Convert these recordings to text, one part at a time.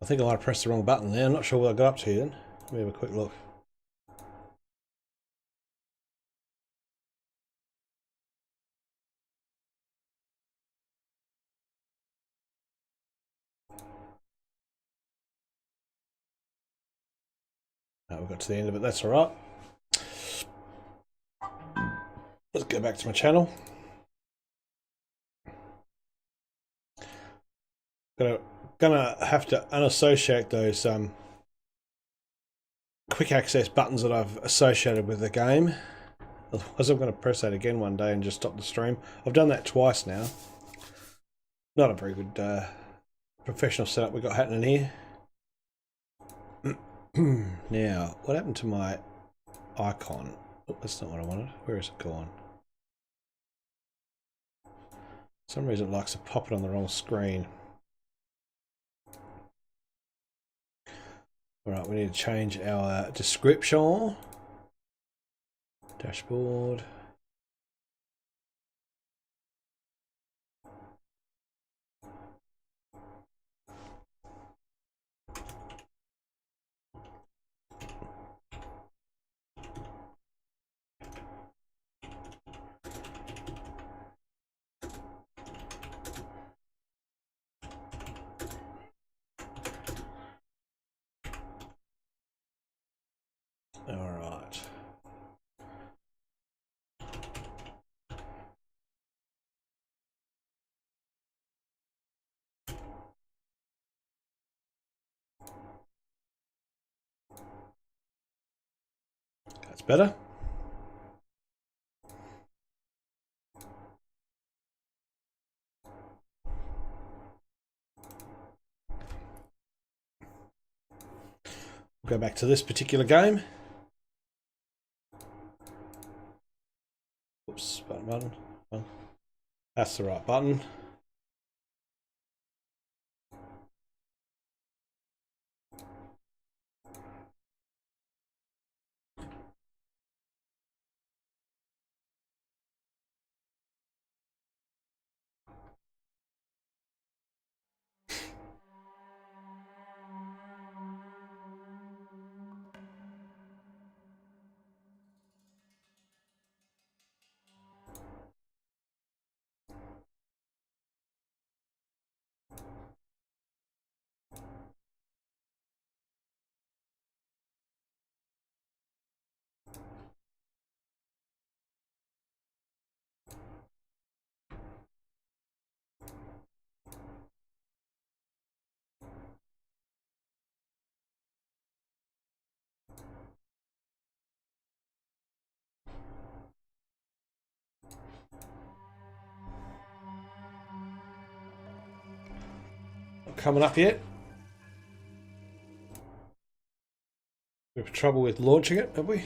I think I might have pressed the wrong button there. I'm not sure what I got up to then. Let me have a quick look. We got to the end of it, that's alright. Let's go back to my channel. Gonna have to unassociate those quick access buttons that I've associated with the game. Otherwise I'm going to press that again one day and just stop the stream. I've done that twice now. Not a very good professional setup we've got happening here. Now, what happened to my icon? Oh, that's not what I wanted. Where is it gone? For some reason it likes to pop it on the wrong screen. Alright, we need to change our description. Dashboard. Alright. That's better. We'll go back to this particular game. Oops, button. Oh, that's the right button. Not coming up yet. We have trouble with launching it, have we?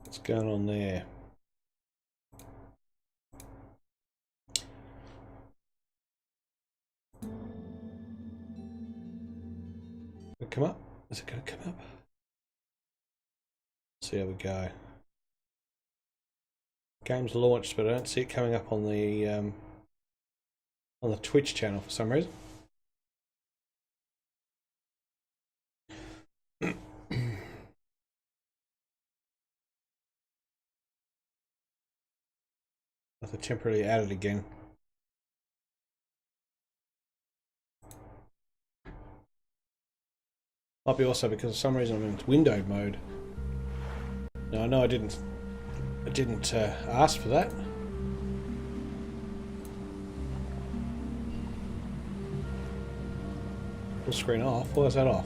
What's going on there? Will it come up? Is it going to come up? See how we go. Game's launched, but I don't see it coming up on the Twitch channel for some reason. I have to temporarily add it again. Might be also because for some reason I'm in windowed mode. Now I know I didn't ask for that. Full screen off. Why is that off?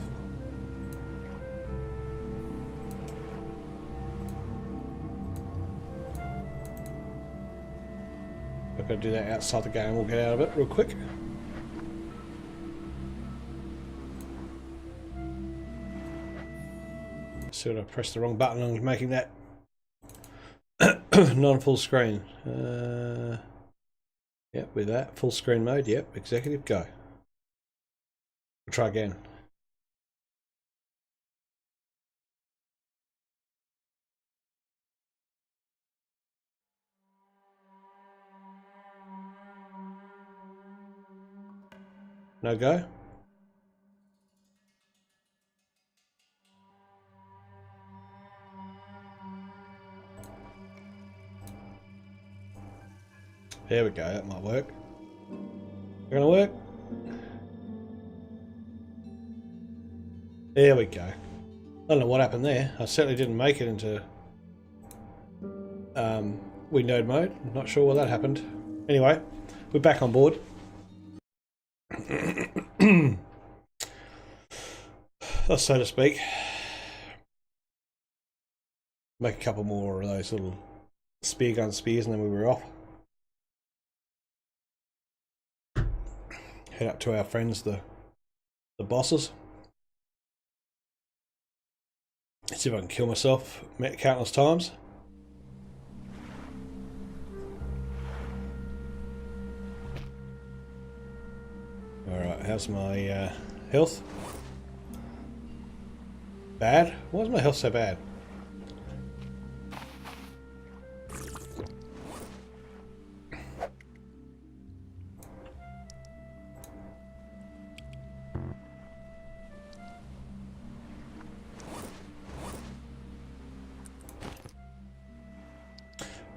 I've got to do that outside the game. We'll get out of it real quick. So I pressed the wrong button on making that non-full screen. Yep, with that full screen mode. Yep, executive go. We'll try again. No go. There we go, that might work. Gonna work? There we go. I don't know what happened there. I certainly didn't make it into windowed mode. I'm not sure what that happened. Anyway, we're back on board. So to speak. Make a couple more of those little spear gun spears and then we were off. Head up to our friends, the bosses. Let's see if I can kill myself countless times. Alright, how's my health? Bad? Why is my health so bad?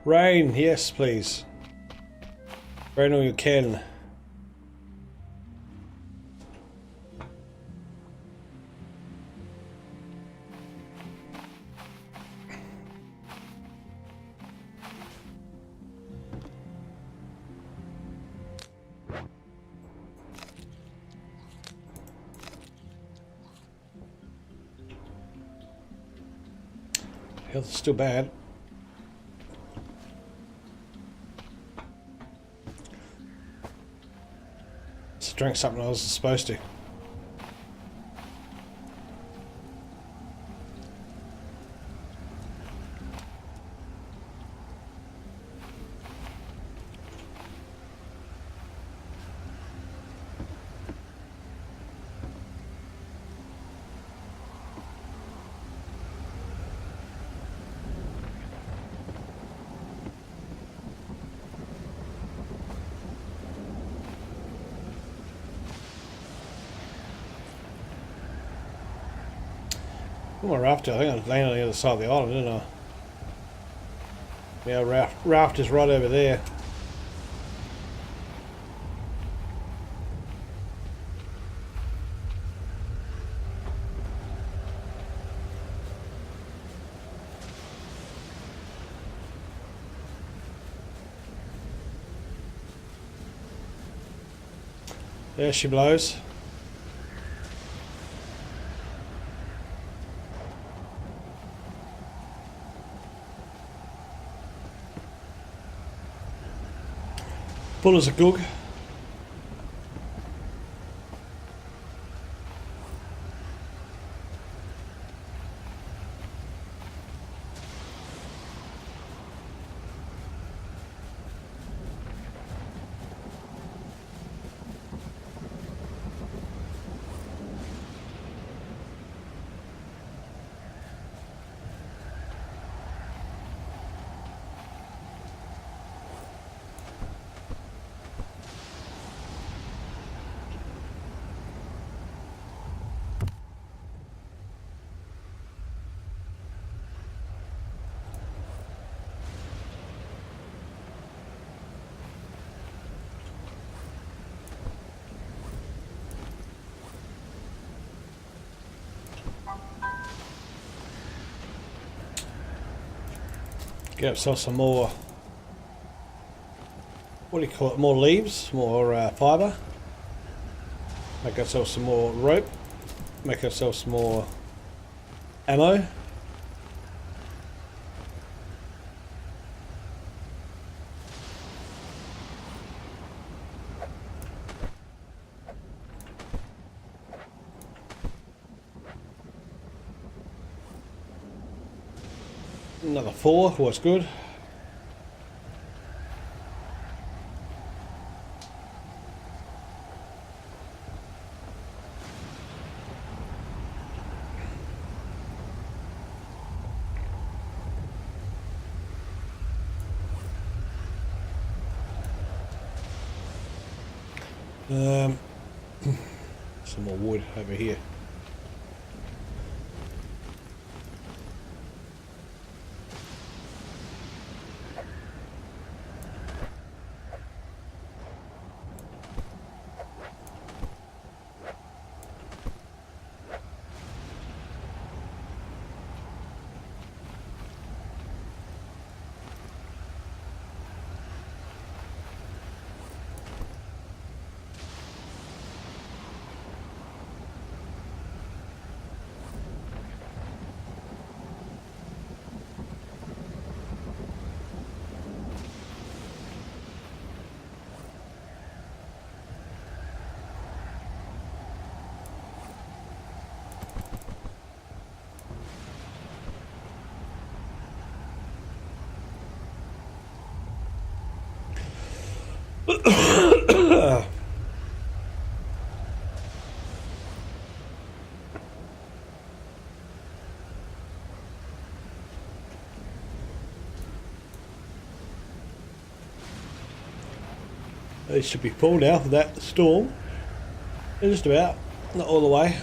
Rain, yes please. Rain all you can. Health is still bad. Drank something I wasn't supposed to. Oh, my raft, I think I landed on the other side of the island, didn't I? Yeah, raft is right over there. There she blows. Full as a goog. Get ourselves some more, what do you call it, more leaves, more fibre. Make ourselves some more rope. Make ourselves some more ammo. Another 4, what's good. Some more wood over here. It should be full now for that storm. Just about, not all the way.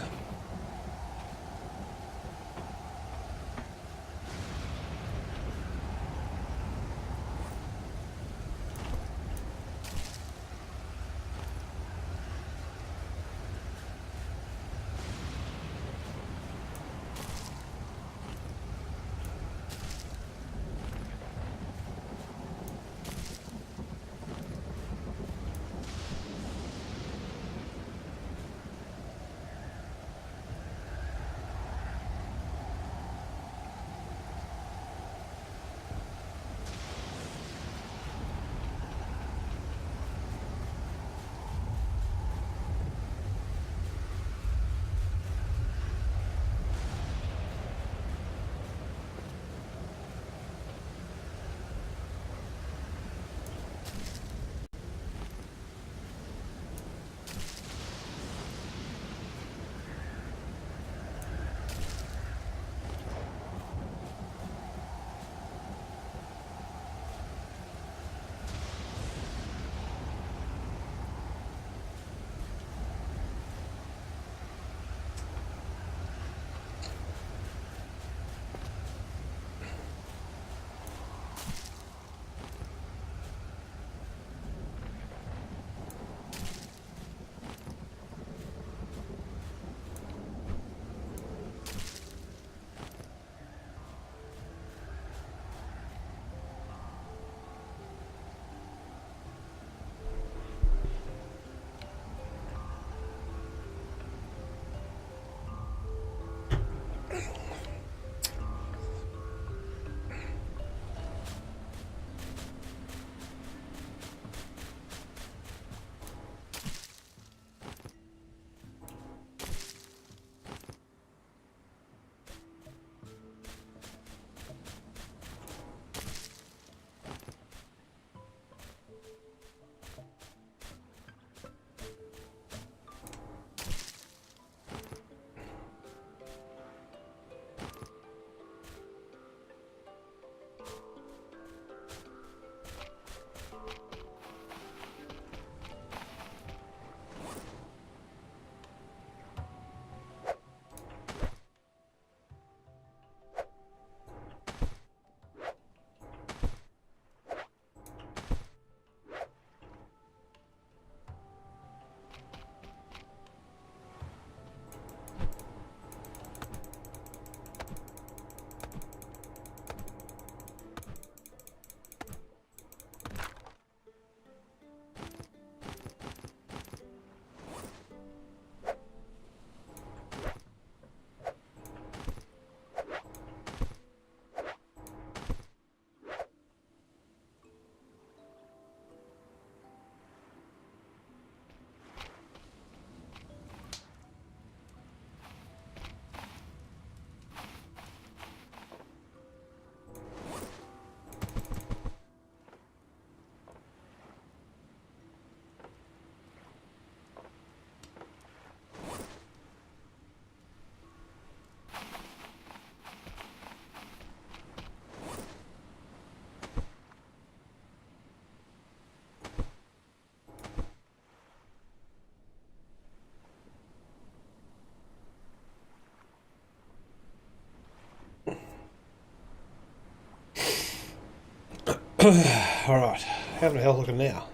Alright, how the hell looking now?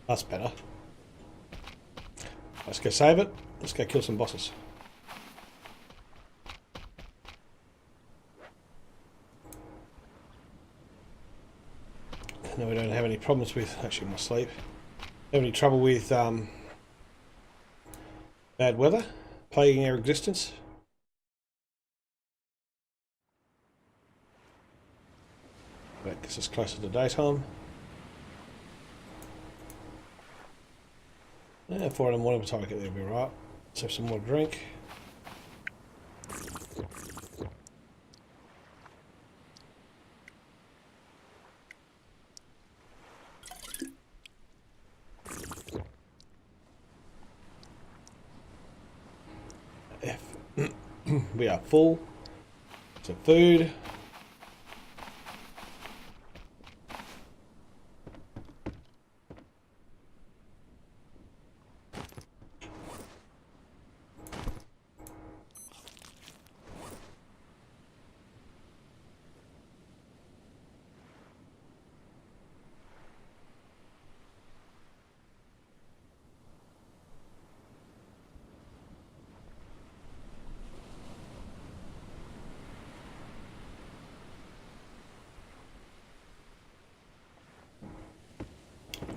That's better. Let's go save it. Let's go kill some bosses. No, we don't have any problems with... Actually, my sleep. Have any trouble with bad weather plaguing our existence? That gets us closer to daytime. Yeah, 4 in the morning by the time I get there will be right. Let's have some more drink. We are full. Some food.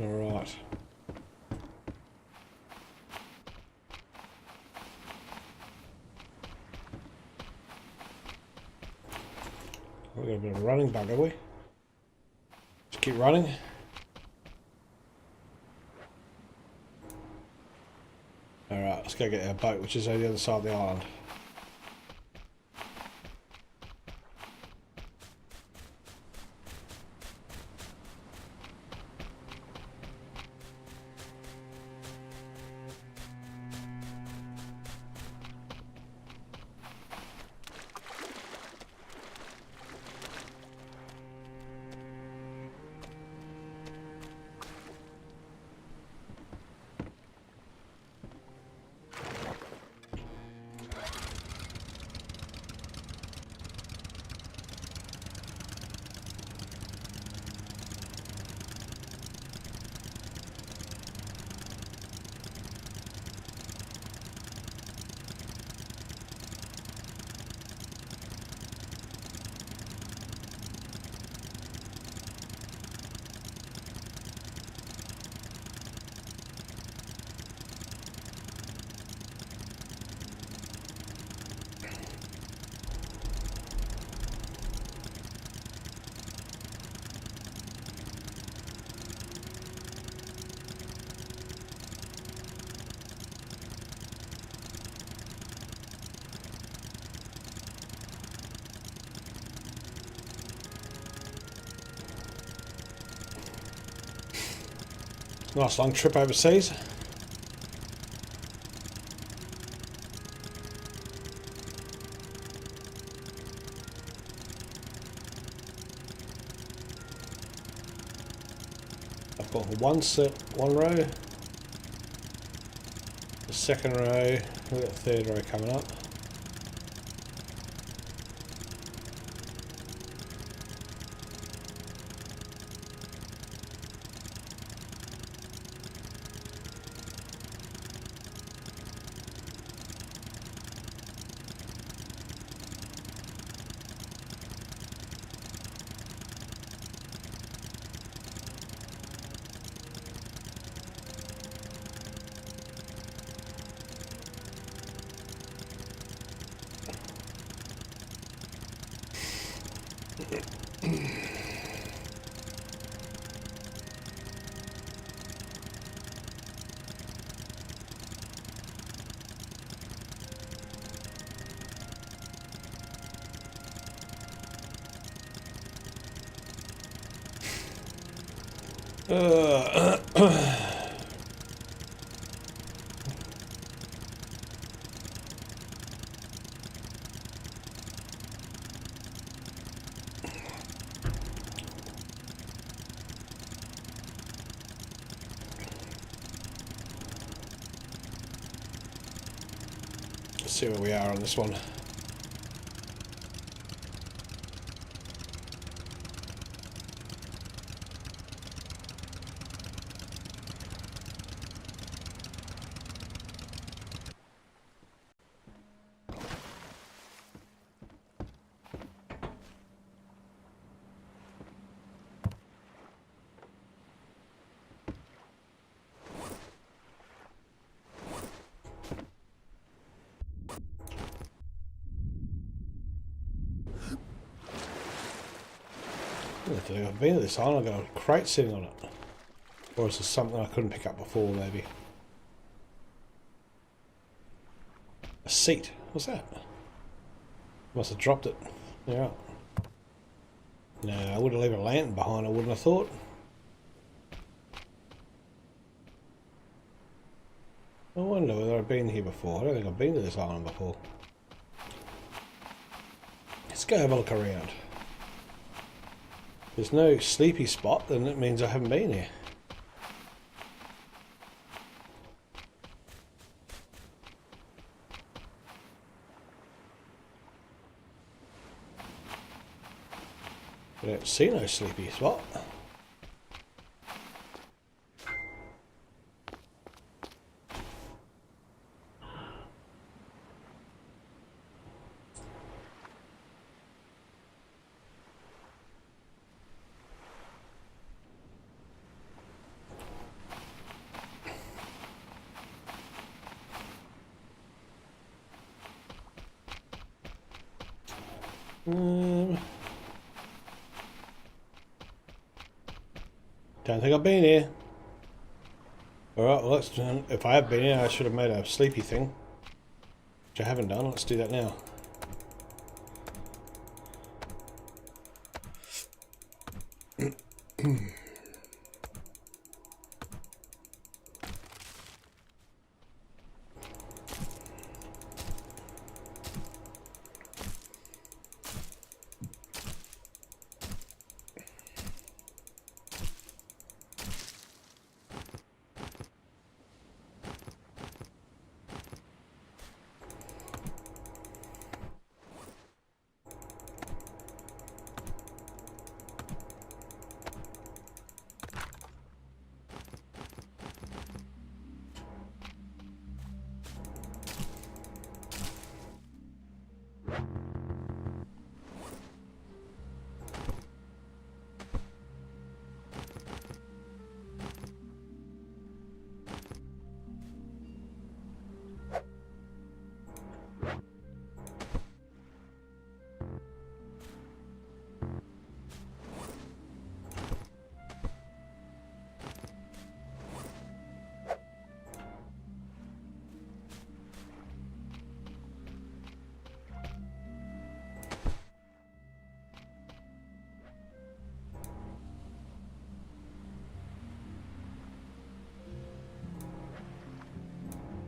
Alright. We've got a bit of a running bug, have we? Just keep running. Alright, let's go get our boat, which is on the other side of the island. Nice long trip overseas. I've got one row, the second row, we've got the third row coming up. Let's see where we are on this one. don't think I've been to this island. I've got a crate sitting on it. Or is this something I couldn't pick up before, maybe? A seat. What's that? Must have dropped it. Yeah. No, I would have left a lantern behind, I wouldn't have thought. I wonder whether I've been here before. I don't think I've been to this island before. Let's go have a look around. If there's no sleepy spot, then it means I haven't been here. I don't see no sleepy spot. Don't think I've been here. Alright, well let's, if I have been here I should have made a sleepy thing. Which I haven't done, let's do that now.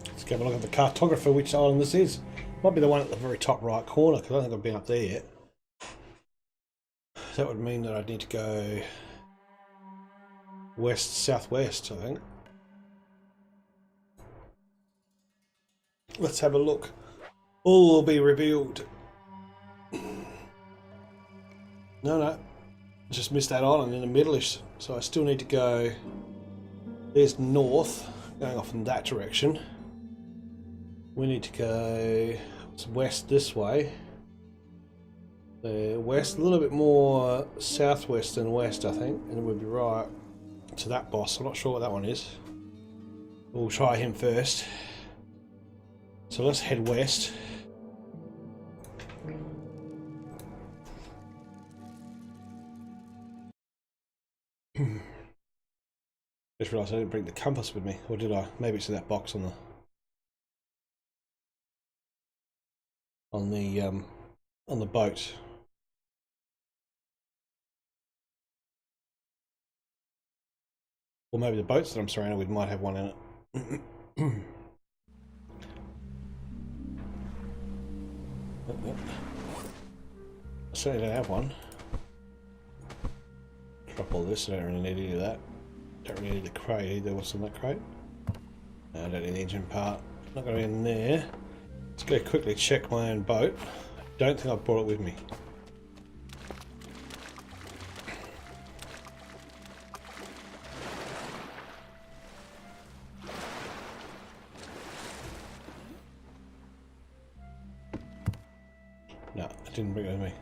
Let's have a look at the cartographer, which island this is. Might be the one at the very top right corner, because I don't think I've been up there yet. That would mean that I'd need to go west-southwest, I think. Let's have a look. All will be revealed. No, just missed that island in the middle-ish, so I still need to go. There's north, going off in that direction. We need to go west this way. West, a little bit more southwest than west, I think, and we'll be right to that boss. I'm not sure what that one is. We'll try him first. So let's head west. Just realised I didn't bring the compass with me, or did I? Maybe it's in that box on the boat. Or maybe the boats that I'm surrounded with might have one in it. I certainly don't have one. Drop all this, I don't really need any of that. Don't really need the crate either. What's in that crate? No, I don't need the engine part. Not going to be in there. Let's go quickly check my own boat. I don't think I've brought it with me. No, I didn't bring it with me.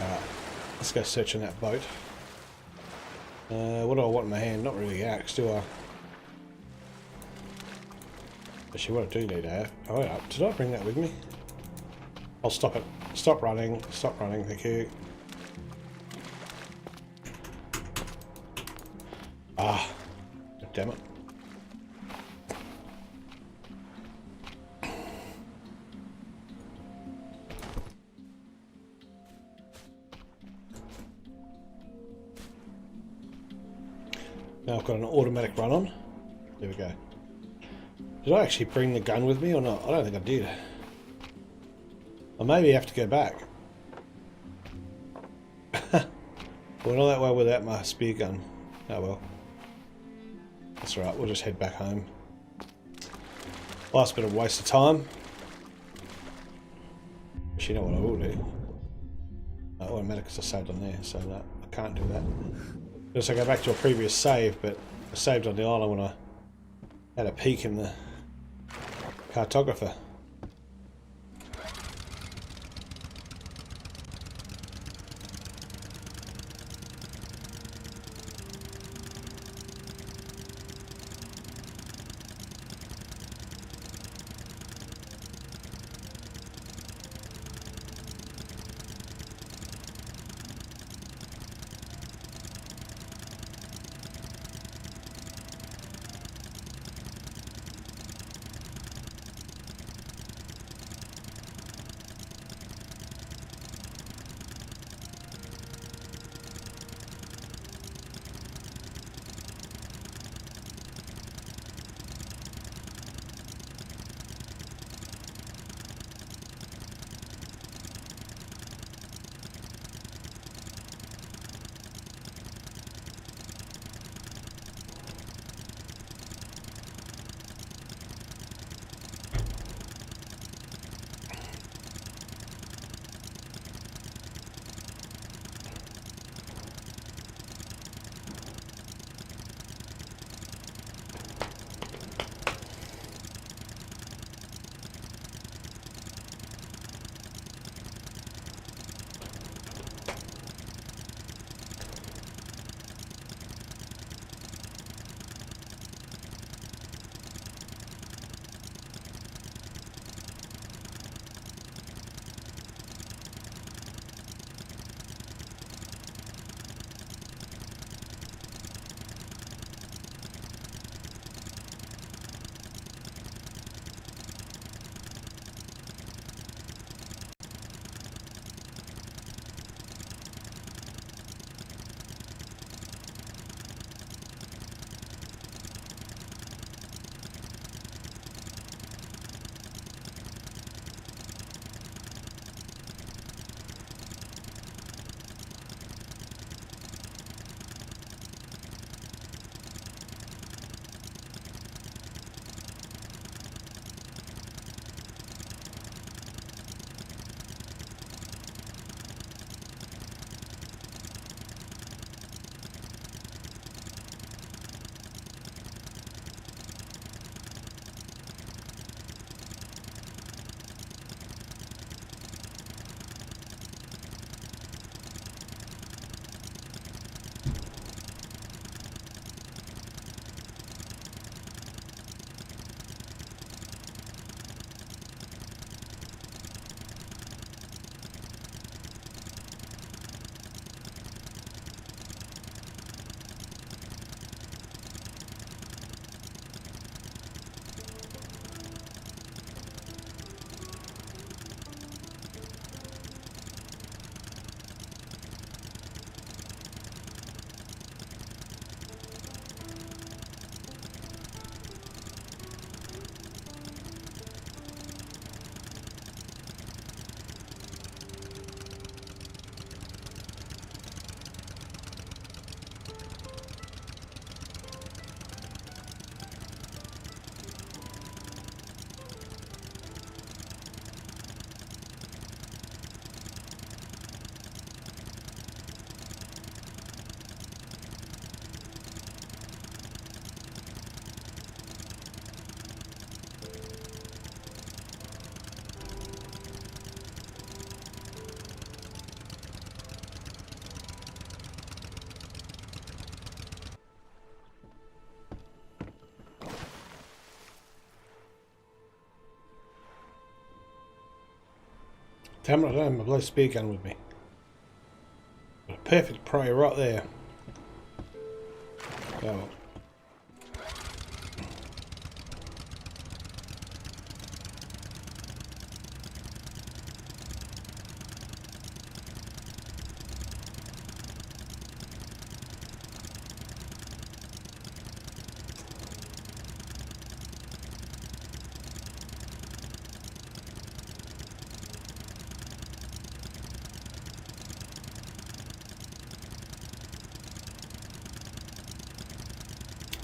Alright, let's go searching that boat. What do I want in my hand? Not really the axe, do I? Actually, what I do need to have... Oh yeah, did I bring that with me? I'll stop it. Stop running, thank you. Ah, damn it. Now I've got an automatic run on. There we go. Did I actually bring the gun with me or not? I don't think I did. I maybe have to go back. Went all that way without my spear gun. Oh well. That's alright, we'll just head back home. Last bit of waste of time. Actually, you know what I will do? Automatic because I saved on there, so no, I can't do that. Unless I go back to a previous save, but I saved on the island when I had a peek in the cartographer. Damn it, I don't have my bloody spear gun with me. Got a perfect prey right there. Oh.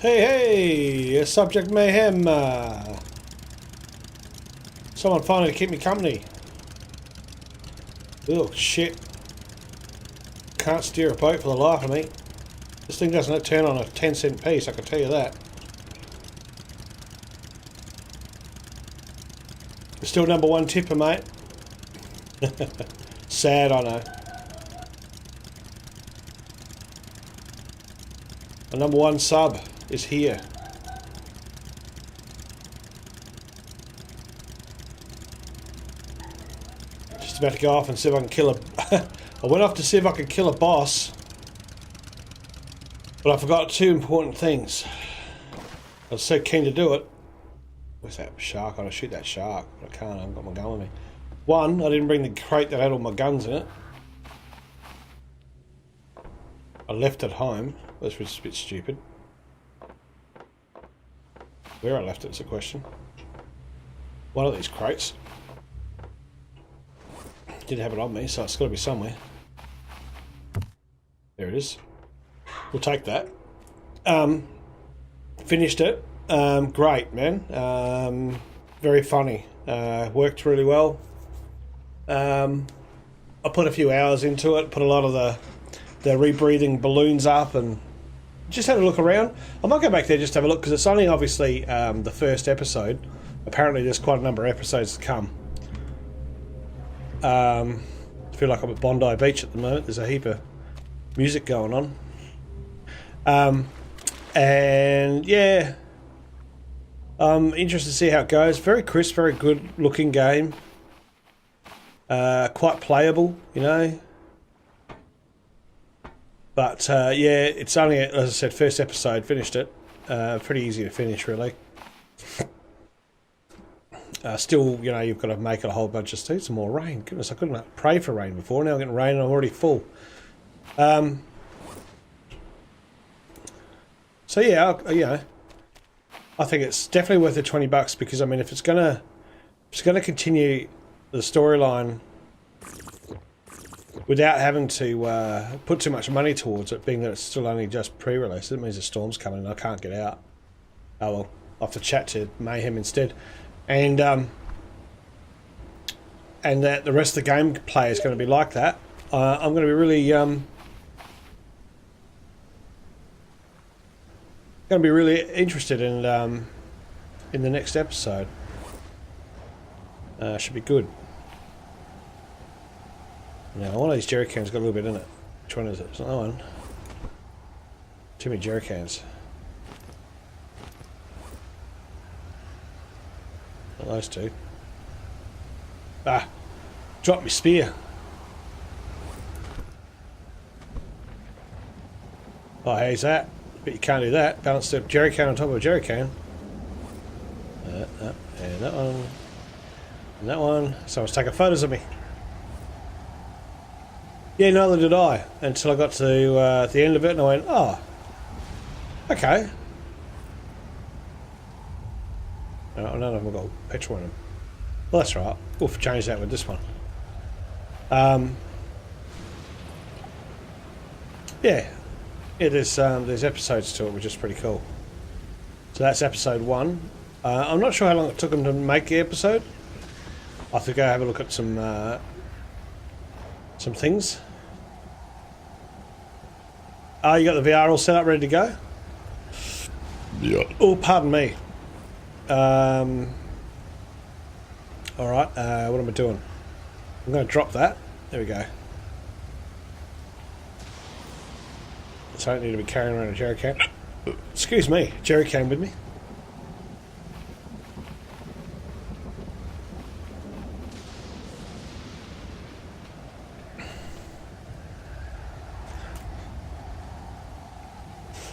Hey, Subject Mayhem. Someone finally keep me company. Oh, shit. Can't steer a boat for the life of me. This thing doesn't turn on a 10-cent piece, I can tell you that. Still #1 tipper, mate. Sad, I know. My #1 sub is here. Just about to go off and see if I can kill a... I went off to see if I could kill a boss, but I forgot 2 important things. I was so keen to do it. Where's that shark? I want to shoot that shark, but I can't. I haven't got my gun with me. 1, I didn't bring the crate that had all my guns in it. I left it home. That's just a bit stupid. Where I left it is a question. One of these crates. Didn't have it on me, so it's got to be somewhere. There it is. We'll take that. Finished it. Great, man. Very funny. Worked really well. I put a few hours into it. Put a lot of the rebreathing balloons up and just had a look around. I might go back there just to have a look because it's only obviously the first episode. Apparently there's quite a number of episodes to come. I feel like I'm at Bondi Beach at the moment. There's a heap of music going on. And yeah, I'm interested to see how it goes. Very crisp, very good looking game. Quite playable, you know. But yeah, it's only, as I said, first episode, finished it. Pretty easy to finish, really. Still, you know, you've got to make it a whole bunch of steps. Some more rain. Goodness, I couldn't pray for rain before. Now I'm getting rain and I'm already full. So yeah, you know, I think it's definitely worth the $20 because I mean, if it's gonna continue the storyline without having to put too much money towards it, being that it's still only just pre-release, it means the storm's coming and I can't get out. Oh well, I'll have to chat to Mayhem instead. And that the rest of the gameplay is going to be like that. I'm going to be really interested in the next episode. Should be good. Now, one of these jerry cans got a little bit in it. Which one is it? It's another one. Too many jerry cans. Not those two. Ah! Drop me spear. Oh, how's that? But you can't do that. Balance the jerry can on top of a jerry can. And that one. And that one. Someone's taking photos of me. Yeah, neither did I. Until I got to the end of it and I went, oh. Okay. None of them got petrol in them. Well, that's right. We'll change that with this one. Yeah, there's episodes to it, which is pretty cool. So that's episode 1. I'm not sure how long it took them to make the episode. I'll have to go have a look at some things. Oh, you got the VR all set up, ready to go? Yeah. Oh, pardon me. Alright, what am I doing? I'm going to drop that. There we go. So I don't need to be carrying around a jerry can. Excuse me, jerry can with me.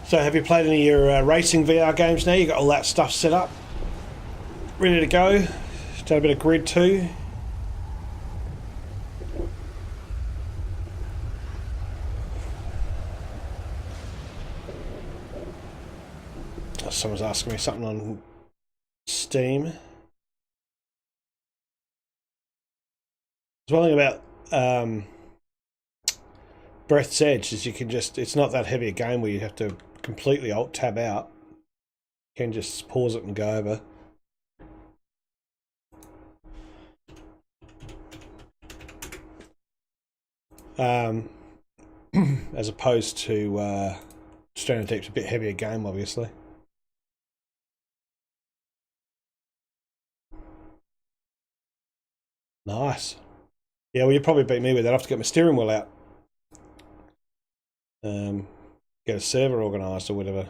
So have you played any of your racing VR games now? You got all that stuff set up, ready to go? Done a bit of Grid 2. Someone's asking me something on Steam. There's one thing about Breath's Edge is you can just, it's not that heavy a game where you have to completely alt tab out. You can just pause it and go over. As opposed to Stranded Deep's a bit heavier game, obviously. Nice. Yeah, well, you probably beat me with that. I have to get my steering wheel out. Get a server organised or whatever.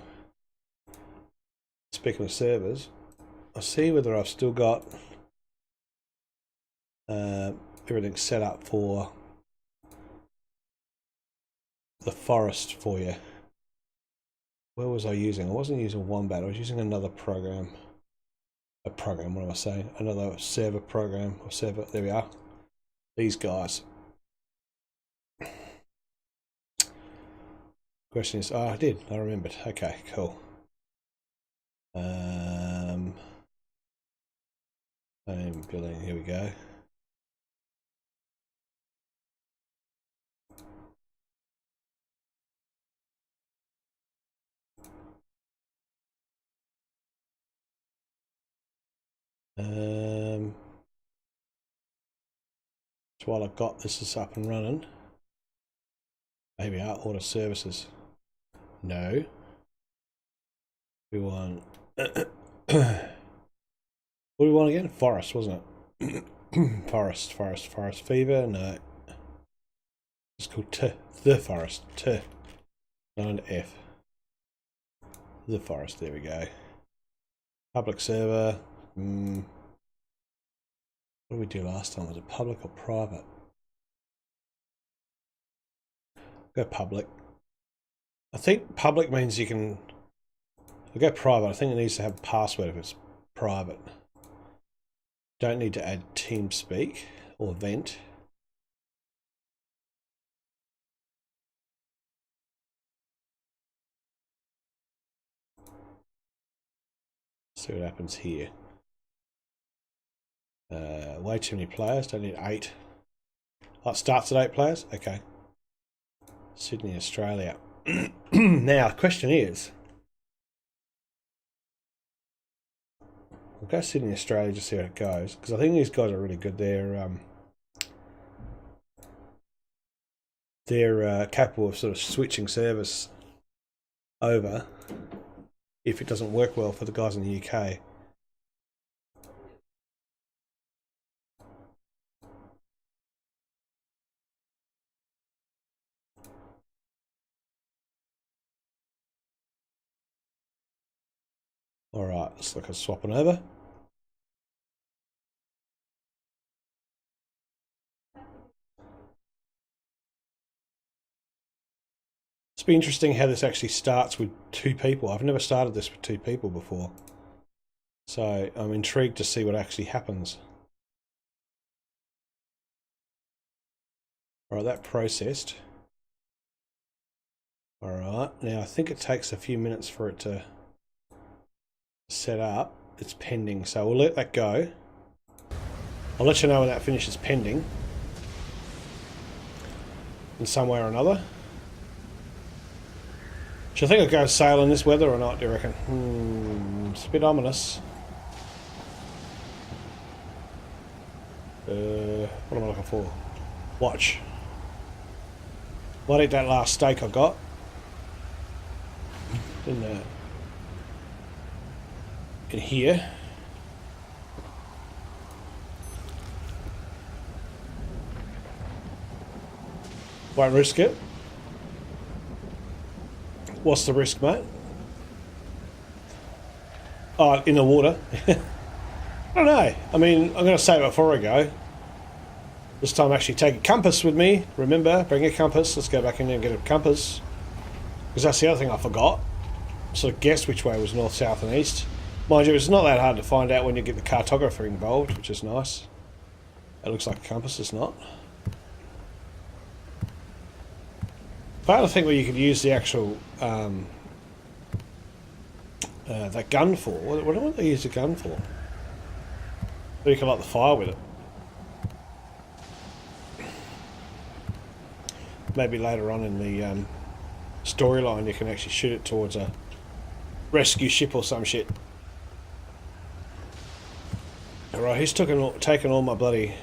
Speaking of servers, I'll see whether I've still got everything set up for the forest for you. Where was I using? I wasn't using Wombat. I was using another program. What am I saying? Another server program or server. There we are. These guys. Question is, oh, I did. I remembered. Okay, cool. Home billing. Here we go. So while I've got this is up and running, here we are, order services. No. We want what do we want again? Forest, wasn't it? Forest fever, no. It's called the forest. Not an F. The forest, there we go. Public server. What did we do last time? Was it public or private? Go public. I think public means you can. I'll go private. I think it needs to have a password if it's private. Don't need to add TeamSpeak or Vent. See what happens here. Way too many players. Don't need 8. Oh, it starts at 8 players? Okay. Sydney, Australia. Now, the question is, we'll go Sydney, Australia, just see how it goes, because I think these guys are really good. They're capable of sort of switching service over if it doesn't work well for the guys in the UK. Alright, let's look at swapping over. It's be interesting how this actually starts with 2 people. I've never started this with 2 people before. So I'm intrigued to see what actually happens. Alright, that processed. Alright, now I think it takes a few minutes for it to set up. It's pending, so we'll let that go. I'll let you know when that finishes pending in some way or another. Do you think I'll go sail in this weather or not, do you reckon? It's a bit ominous. What am I looking for? Watch. Might eat that last steak I got. In here. Won't risk it. What's the risk, mate? Oh, in the water. I don't know. I mean, I'm going to say it before I go. This time actually take a compass with me. Remember, bring a compass. Let's go back in there and get a compass. Because that's the other thing I forgot. sort of guess which way was north, south and east. Mind you, it's not that hard to find out when you get the cartographer involved, which is nice. It looks like a compass, it's not. If I had to think what you could use the actual that gun for, what do they use the gun for? So you can light the fire with it. Maybe later on in the storyline you can actually shoot it towards a rescue ship or some shit. Alright, he's taken all my bloody...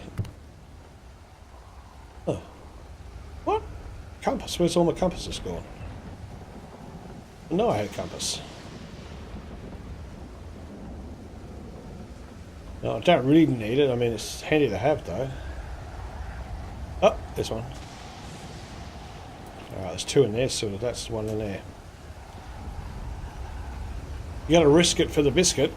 Oh. What? Compass? Where's all my compasses gone? I know I had a compass. No, I don't really need it. I mean, it's handy to have, though. Oh, this one. Alright, there's two in there, so that's one in there. You gotta risk it for the biscuit.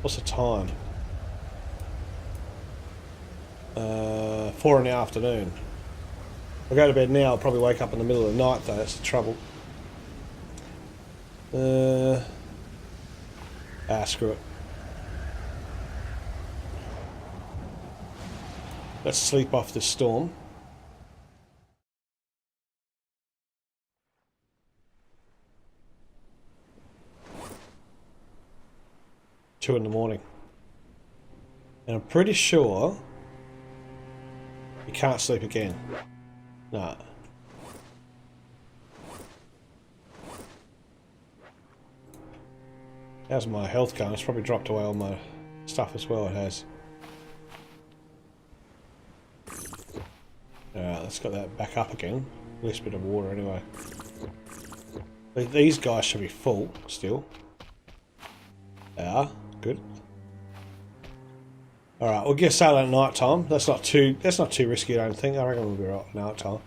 What's the time? 4 in the afternoon. If I go to bed now, I'll probably wake up in the middle of the night, though. That's the trouble. Screw it. Let's sleep off this storm. Two in the morning. And I'm pretty sure you can't sleep again. No. How's my health going? It's probably dropped away all my stuff as well, it has. Alright, let's get that back up again. At least a bit of water anyway. These guys should be full still. They are. Good. Alright, we'll get sail at night time. That's not too risky, I don't think. I reckon we'll be right at night time.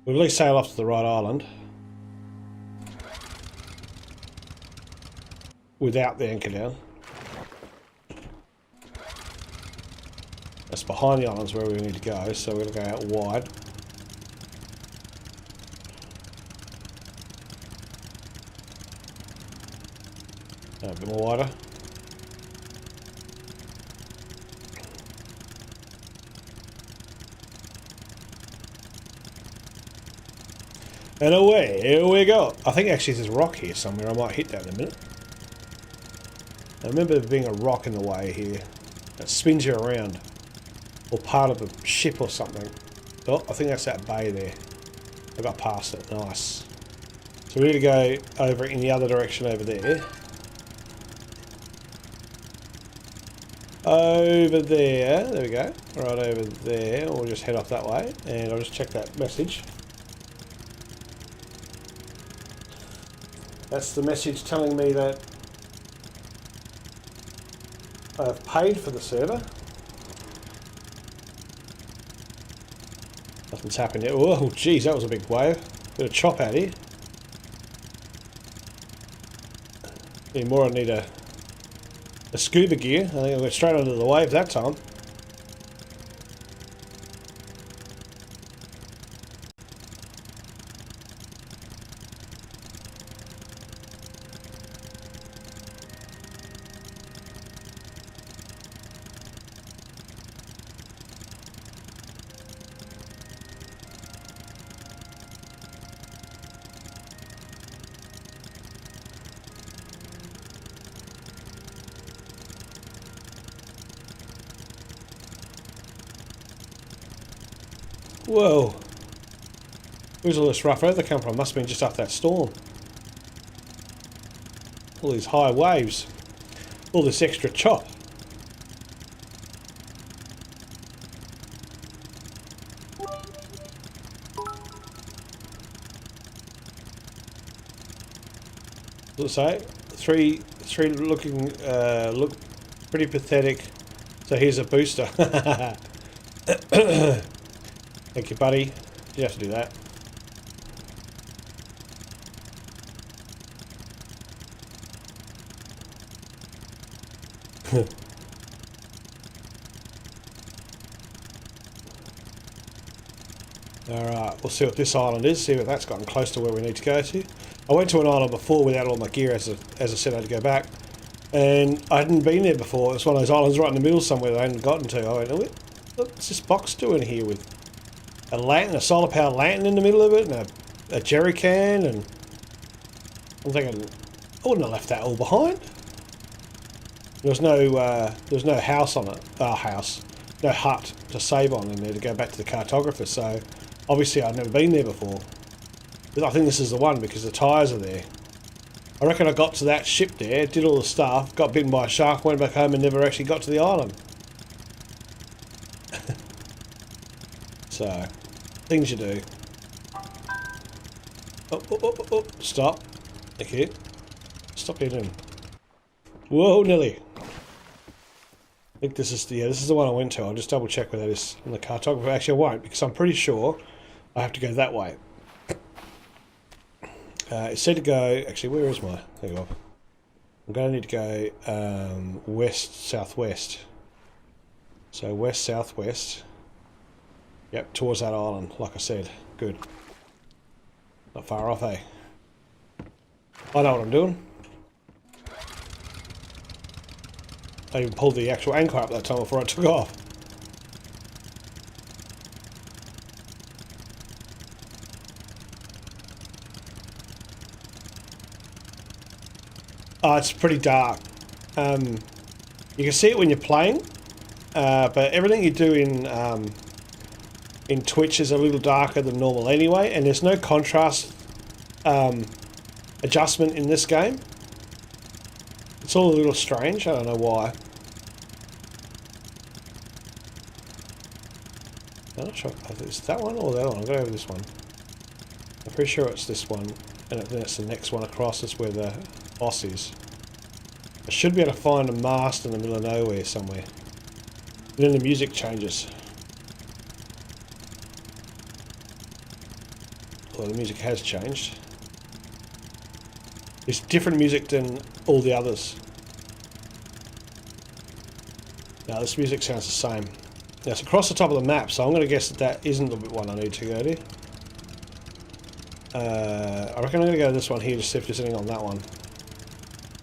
We'll at least sail off to the right island. Without the anchor down. That's behind the islands where we need to go, so we're going to go out wide. A bit more wider. And away we go. I think actually there's a rock here somewhere. I might hit that in a minute. I remember there being a rock in the way here that spins you around. Or part of a ship or something. Oh, I think that's that bay there. I got past it. Nice. So we need to go over in the other direction over there. Over there. There we go. Right over there. We'll just head off that way. And I'll just check that message. That's the message telling me that I've paid for the server. Nothing's happened yet. Oh, geez, that was a big wave. Bit of chop out here. Any more, I need a scuba gear. I think I went straight under the wave that time. Whoa. Where's all this rough weather come from? Must have been just after that storm. All these high waves. All this extra chop. What does it say? Three looking, look pretty pathetic. So here's a booster. Thank you, buddy. You have to do that. Alright, we'll see what this island is, see if that's gotten close to where we need to go to. I went to an island before without all my gear, as I said, I had to go back. And I hadn't been there before. It's one of those islands right in the middle somewhere that I hadn't gotten to. I went, oh, what's this box doing here with a lantern, a solar powered lantern in the middle of it, and a jerry can, and I'm thinking, I wouldn't have left that all behind. There was no house on it, no hut to save on in there to go back to the cartographer, so obviously I'd never been there before. But I think this is the one because the tyres are there. I reckon I got to that ship there, did all the stuff, got bitten by a shark, went back home and never actually got to the island. So, things you do. Oh, stop. Thank you. Stop hitting. Whoa, Nelly. I think this is the one I went to. I'll just double check whether that is on the cartographer. Actually, I won't because I'm pretty sure I have to go that way. It said to go. Actually, where is my? There you go. I'm going to need to go west southwest. So west southwest. Yep, towards that island. Like I said, good. Not far off, eh? I know what I'm doing. I even pulled the actual anchor up that time before I took off. Oh, it's pretty dark. You can see it when you're playing, but everything you do in Twitch is a little darker than normal anyway, and there's no contrast adjustment in this game. It's all a little strange, I don't know why. I'm not sure if it's that one or that one. I'll go over this one. I'm pretty sure it's this one, and then it's the next one across. That's where the boss is. I should be able to find a mast in the middle of nowhere somewhere. And then the music changes. Well, the music has changed. It's different music than all the others. Now this music sounds the same. Now it's across the top of the map, so I'm going to guess that that isn't the one I need to go to. I reckon I'm going to go to this one here to see if there's anything on that one.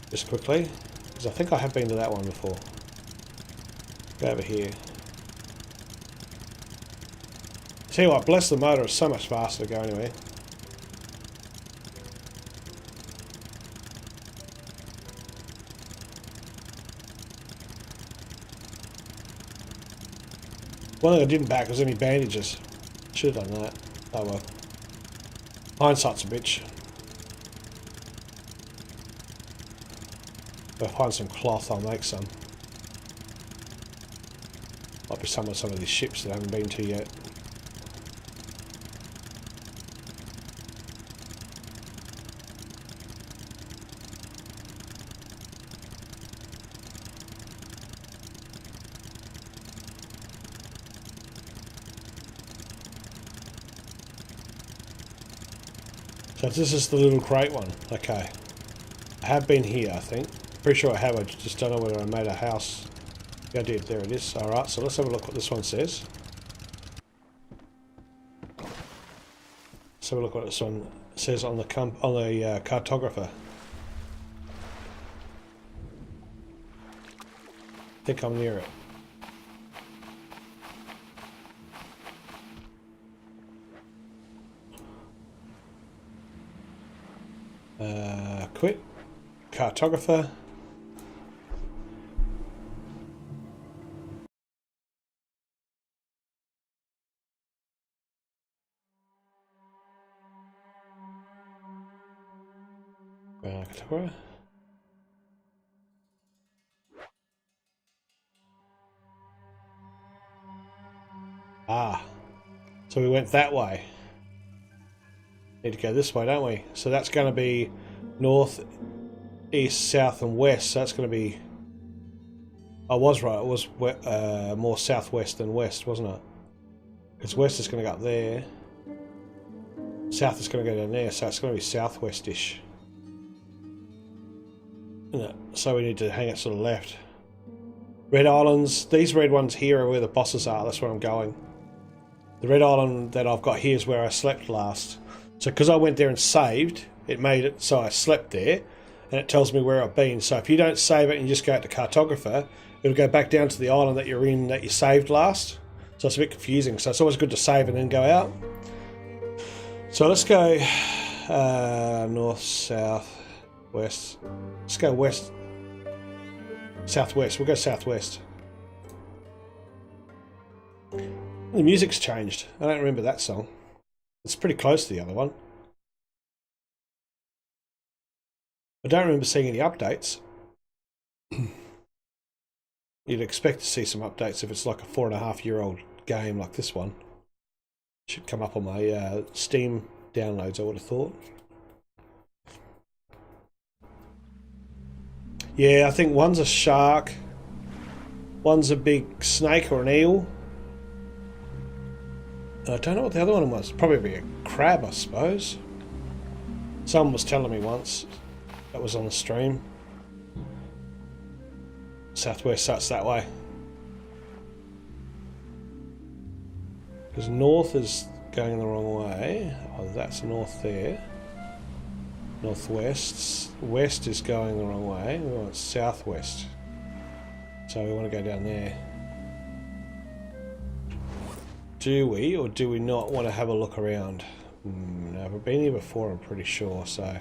Just quickly, because I think I have been to that one before. Go over here. Tell you what, bless the motor, it's so much faster to go anywhere. One thing I didn't back was any bandages. Should have done that. Oh well. Hindsight's a bitch. If I find some cloth, I'll make some. Might be some of these ships that I haven't been to yet. So this is the little crate one. Okay. I have been here, I think. Pretty sure I have. I just don't know whether I made a house. Yeah, I did. There it is. Alright, so let's have a look what this one says. Let's have a look what this one says on the cartographer. I think I'm near it. Quit. Cartographer. Cartographer. Ah. So we went that way. Need to go this way, don't we? So that's going to be north, east, south and west. So that's going to be... I was right. It was more southwest than west, wasn't it? Because west is going to go up there. South is going to go down there. So it's going to be southwest-ish. So we need to hang it sort of left. Red Islands. These red ones here are where the bosses are. That's where I'm going. The red island that I've got here is where I slept last. So because I went there and saved, it made it so I slept there, and it tells me where I've been. So if you don't save it and you just go out to cartographer, it'll go back down to the island that you're in that you saved last. So it's a bit confusing. So it's always good to save and then go out. So let's go north, south, west. Let's go west, southwest. We'll go southwest. The music's changed. I don't remember that song. It's pretty close to the other one. I don't remember seeing any updates. You'd expect to see some updates if it's like a 4.5-year-old game like this one. Should come up on my Steam downloads, I would have thought. Yeah, I think one's a shark, one's a big snake or an eel. I don't know what the other one was. Probably a crab, I suppose. Someone was telling me once. That was on the stream. Southwest starts that way. Because north is going the wrong way. Oh, that's north there. Northwest. West is going the wrong way. We want southwest. So we want to go down there. Do we or do we not want to have a look around? No, we've been here before, I'm pretty sure, so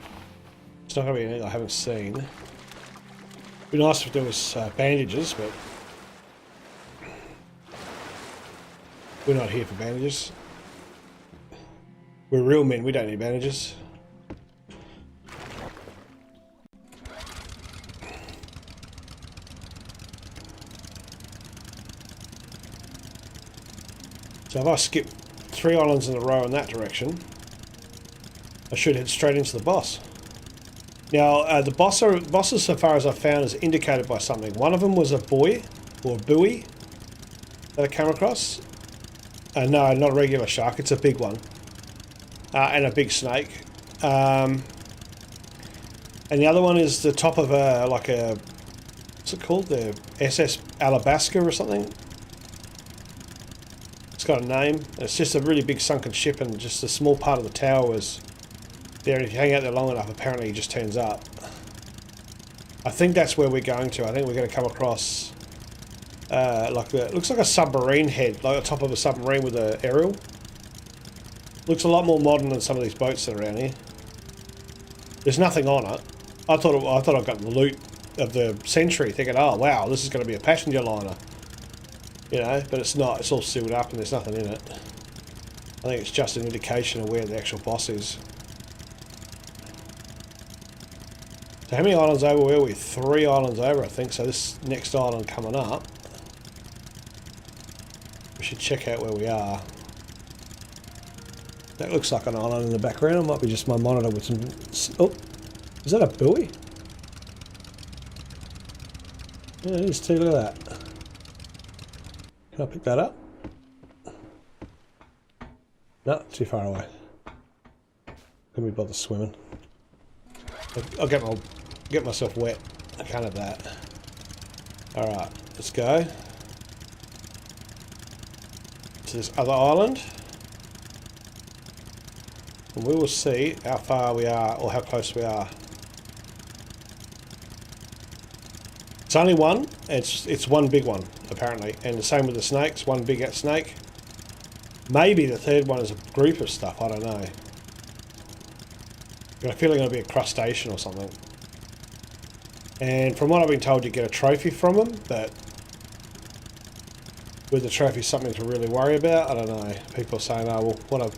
it's not going to be anything I haven't seen. It'd be nice if there was bandages, but we're not here for bandages. We're real men, we don't need bandages. So if I skip 3 islands in a row in that direction, I should head straight into the boss. Now, the bosses, so far as I've found, is indicated by something. One of them was a buoy, or buoy, that I came across. No, not a regular shark, it's a big one. And a big snake. And the other one is the top of a, like a, what's it called? The SS Alabaster or something? It's got a name. It's just a really big sunken ship, and just a small part of the tower was there, and if you hang out there long enough, apparently he just turns up. I think that's where we're going to. I think we're going to come across like the, it looks like a submarine head, like the top of a submarine with an aerial. Looks a lot more modern than some of these boats that are around here. There's nothing on it. I thought I got the loot of the century, thinking, oh wow, this is going to be a passenger liner. You know, but it's not. It's all sealed up and there's nothing in it. I think it's just an indication of where the actual boss is. So how many islands over were we? 3 islands over, I think. So this next island coming up, we should check out where we are. That looks like an island in the background. It might be just my monitor with some... Oh, is that a buoy? Yeah, it is too. Look at that. Can I pick that up? No, too far away. Couldn't be bothered swimming. I'll get myself wet. I can't have that. Alright, let's go to this other island. And we will see how far we are, or how close we are. It's only one. It's one big one, apparently. And the same with the snakes. One big snake. Maybe the third one is a group of stuff. I don't know. Got a feeling it'll be a crustacean or something. And from what I've been told, you get a trophy from them, but whether the trophy is something to really worry about, I don't know. People are saying, oh, well, what a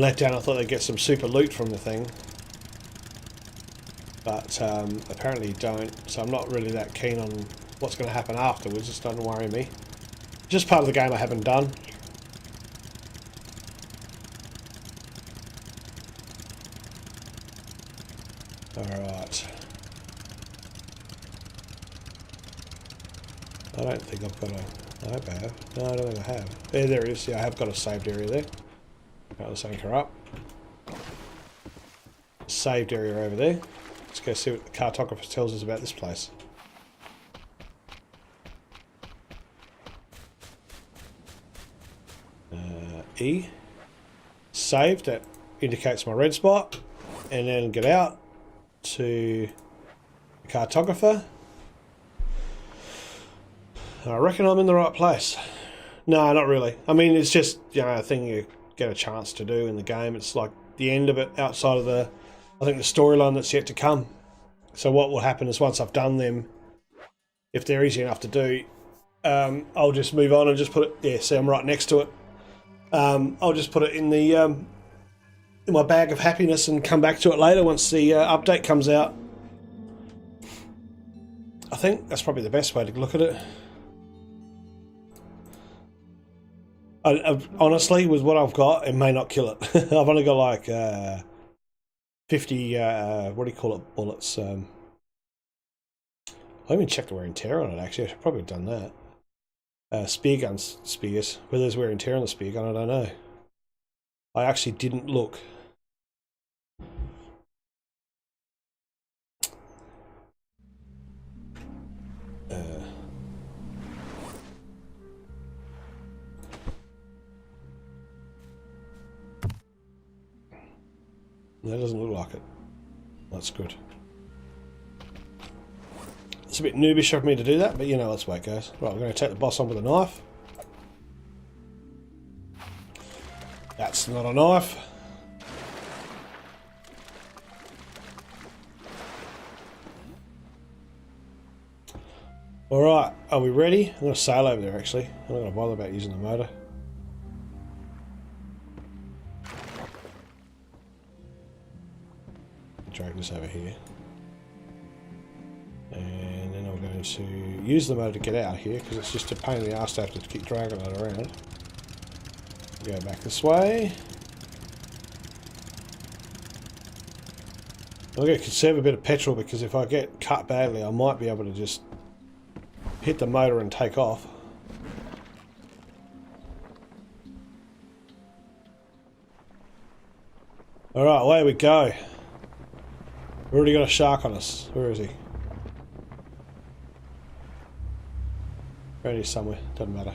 letdown. I thought they'd get some super loot from the thing. But apparently you don't, so I'm not really that keen on what's going to happen afterwards. It doesn't worry me. Just part of the game I haven't done. Alright. I don't think I've got a... I hope I have. No, I don't think I have. Yeah, there it is. Yeah, I have got a saved area there. Right, let's anchor up. Saved area over there. Let's go see what the cartographer tells us about this place. E. Save, that indicates my red spot. And then get out to the cartographer. I reckon I'm in the right place. No, not really. I mean, it's just, you know, a thing you get a chance to do in the game. It's like the end of it outside of the, I think, the storyline that's yet to come. So what will happen is once I've done them, if they're easy enough to do, I'll just move on and just put it, yeah, see, I'm right next to it. I'll just put it in the in my bag of happiness and come back to it later once the update comes out. I think that's probably the best way to look at it. Honestly, with what I've got, it may not kill it. I've only got like 50, what do you call it, bullets. I haven't even checked the wear and tear on it, actually. I should probably have done that. Spear guns, spears. Whether there's wear and tear on the spear gun, I don't know. I actually didn't look. That doesn't look like it. That's good. It's a bit noobish of me to do that, but you know that's the way it goes. Right, we're going to take the boss on with a knife. That's not a knife. Alright, are we ready? I'm going to sail over there actually. I'm not going to bother about using the motor. Drag this over here. And then I'm going to use the motor to get out here because it's just a pain in the arse to have to keep dragging it around. Go back this way. I'm going to conserve a bit of petrol because if I get cut badly I might be able to just hit the motor and take off. Alright, away we go. We've already got a shark on us. Where is he? Around here somewhere, doesn't matter.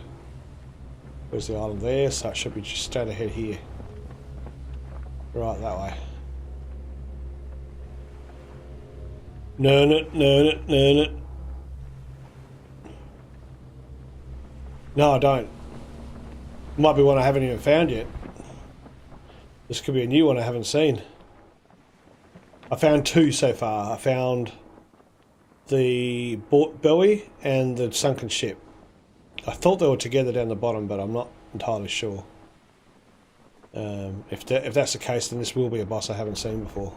Where's the island there? So it should be just straight ahead here. Right, that way. No. No, I don't. Might be one I haven't even found yet. This could be a new one I haven't seen. I found two so far. I found the buoy and the sunken ship. I thought they were together down the bottom, but I'm not entirely sure. If that's the case, then this will be a boss I haven't seen before.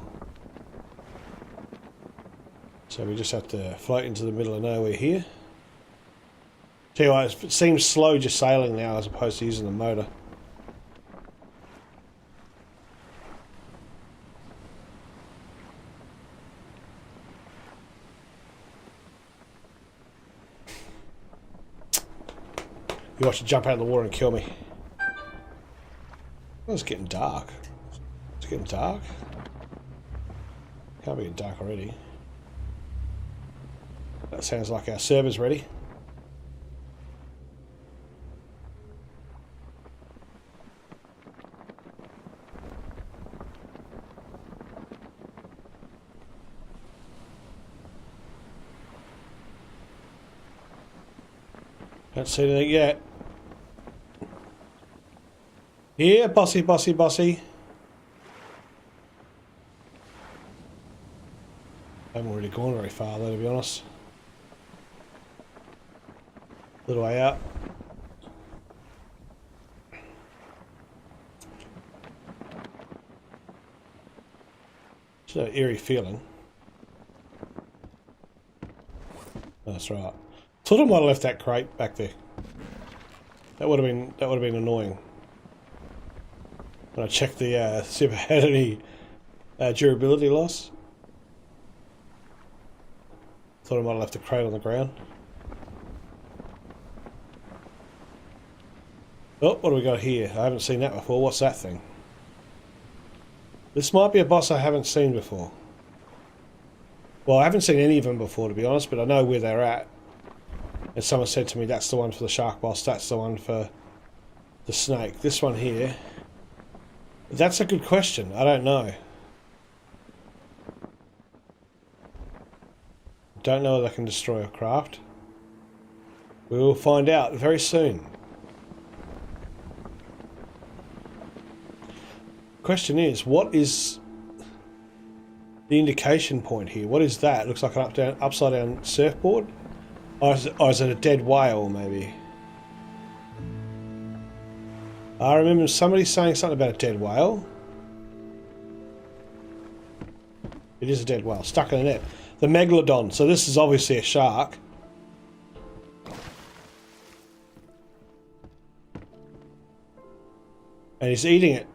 So we just have to float into the middle of nowhere here. Tell you what, it seems slow just sailing now as opposed to using the motor. You watch it jump out of the water and kill me. Oh, it's getting dark. It's getting dark. Can't be getting dark already. That sounds like our server's ready. Don't see anything yet. Here, bossy. I haven't really gone very far though, to be honest. Little way out. It's an eerie feeling. That's right. Thought I might have left that crate back there. That would have been annoying. When I checked the see if it had any durability loss. Thought I might have left the crate on the ground. Oh, what do we got here? I haven't seen that before. What's that thing? This might be a boss I haven't seen before. Well, I haven't seen any of them before, to be honest, but I know where they're at. And someone said to me, that's the one for the shark boss, that's the one for the snake. This one here. That's a good question. I don't know. Don't know if I can destroy a craft. We will find out very soon. Question is, what is the indication point here? What is that? It looks like an upside down surfboard? Or is it a dead whale, maybe? I remember somebody saying something about a dead whale. It is a dead whale, stuck in a net. The Megalodon, so this is obviously a shark. And he's eating it.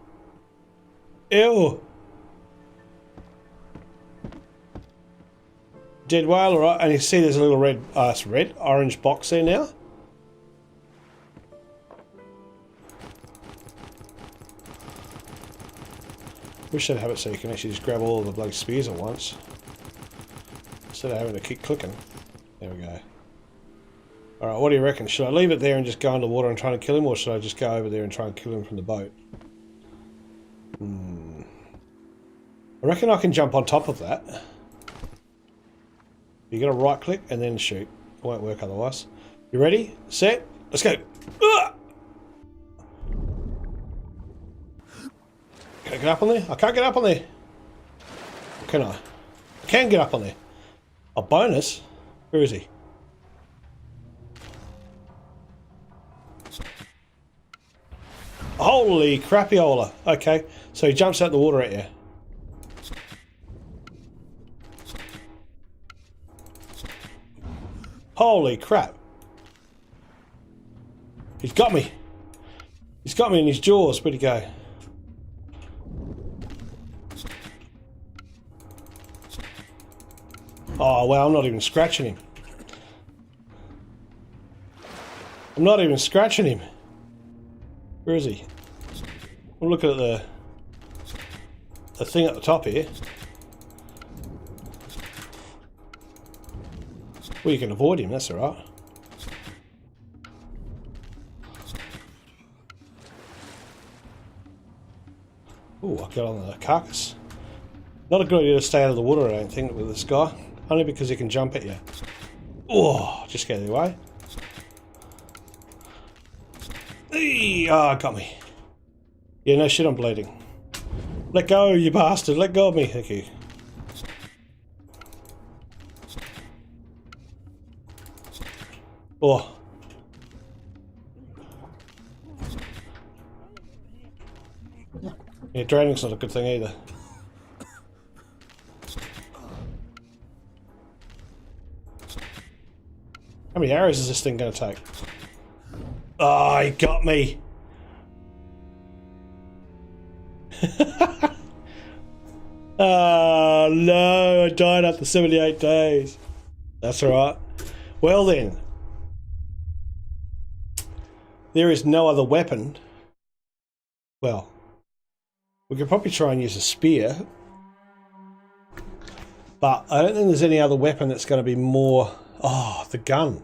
Ew! Dead whale, alright, and you see there's a little orange box there now. Wish they'd have it so you can actually just grab all of the bloody spears at once. Instead of having to keep clicking. There we go. Alright, what do you reckon? Should I leave it there and just go underwater and try and kill him, or should I just go over there and try and kill him from the boat? I reckon I can jump on top of that. You gotta right click and then shoot. It won't work otherwise. You ready? Set? Let's go! Ugh! Can I get up on there? I can't get up on there. Can I? I can get up on there. A bonus? Where is he? Holy crappiola. Okay, so he jumps out the water at you. Holy crap. He's got me. He's got me in his jaws. Where'd he go? Oh, well, I'm not even scratching him. I'm not even scratching him. Where is he? I'm looking at the thing at the top here. Well, you can avoid him, that's alright. Ooh, I got on the carcass. Not a good idea to stay out of the water, I don't think, with this guy. Only because he can jump at you. Oh, just get out of the way. Eee, oh, got me. Yeah, no shit, I'm bleeding. Let go, you bastard. Let go of me. Thank you. Oh. Yeah, draining's not a good thing either. How many arrows is this thing going to take? Oh, he got me. Oh no, I died after 78 days. That's alright. Well then. There is no other weapon. Well, we could probably try and use a spear. But I don't think there's any other weapon that's going to be more... Oh, the gun.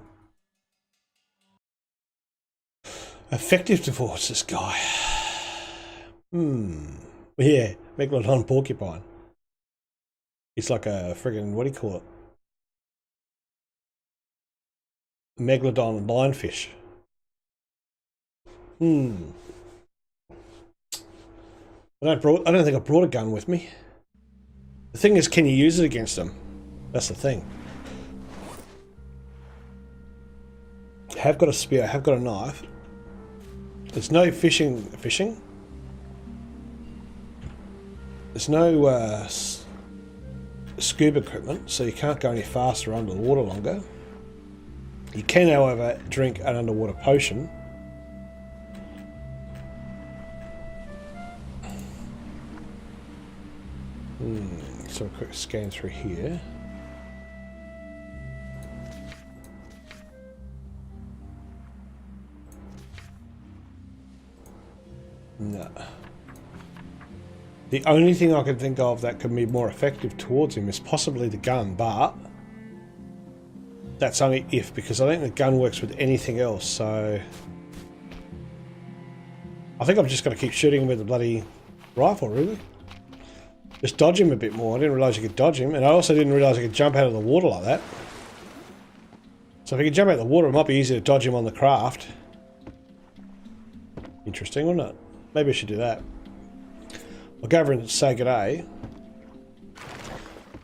Effective towards this guy. Yeah, Megalodon porcupine. He's like a friggin', what do you call it? Megalodon lionfish. I don't think I brought a gun with me. The thing is, can you use it against them? That's the thing. I have got a spear, I have got a knife. There's no fishing? There's no scuba equipment, so you can't go any faster under the water longer. You can, however, drink an underwater potion. So a quick scan through here. No. The only thing I can think of that could be more effective towards him is possibly the gun, but that's only if, because I think the gun works with anything else, so... I think I've just got to keep shooting him with the bloody rifle, really. Just dodge him a bit more. I didn't realise you could dodge him, and I also didn't realise I could jump out of the water like that. So if he could jump out of the water, it might be easier to dodge him on the craft. Interesting, wouldn't it? Maybe I should do that. I'll go over and say g'day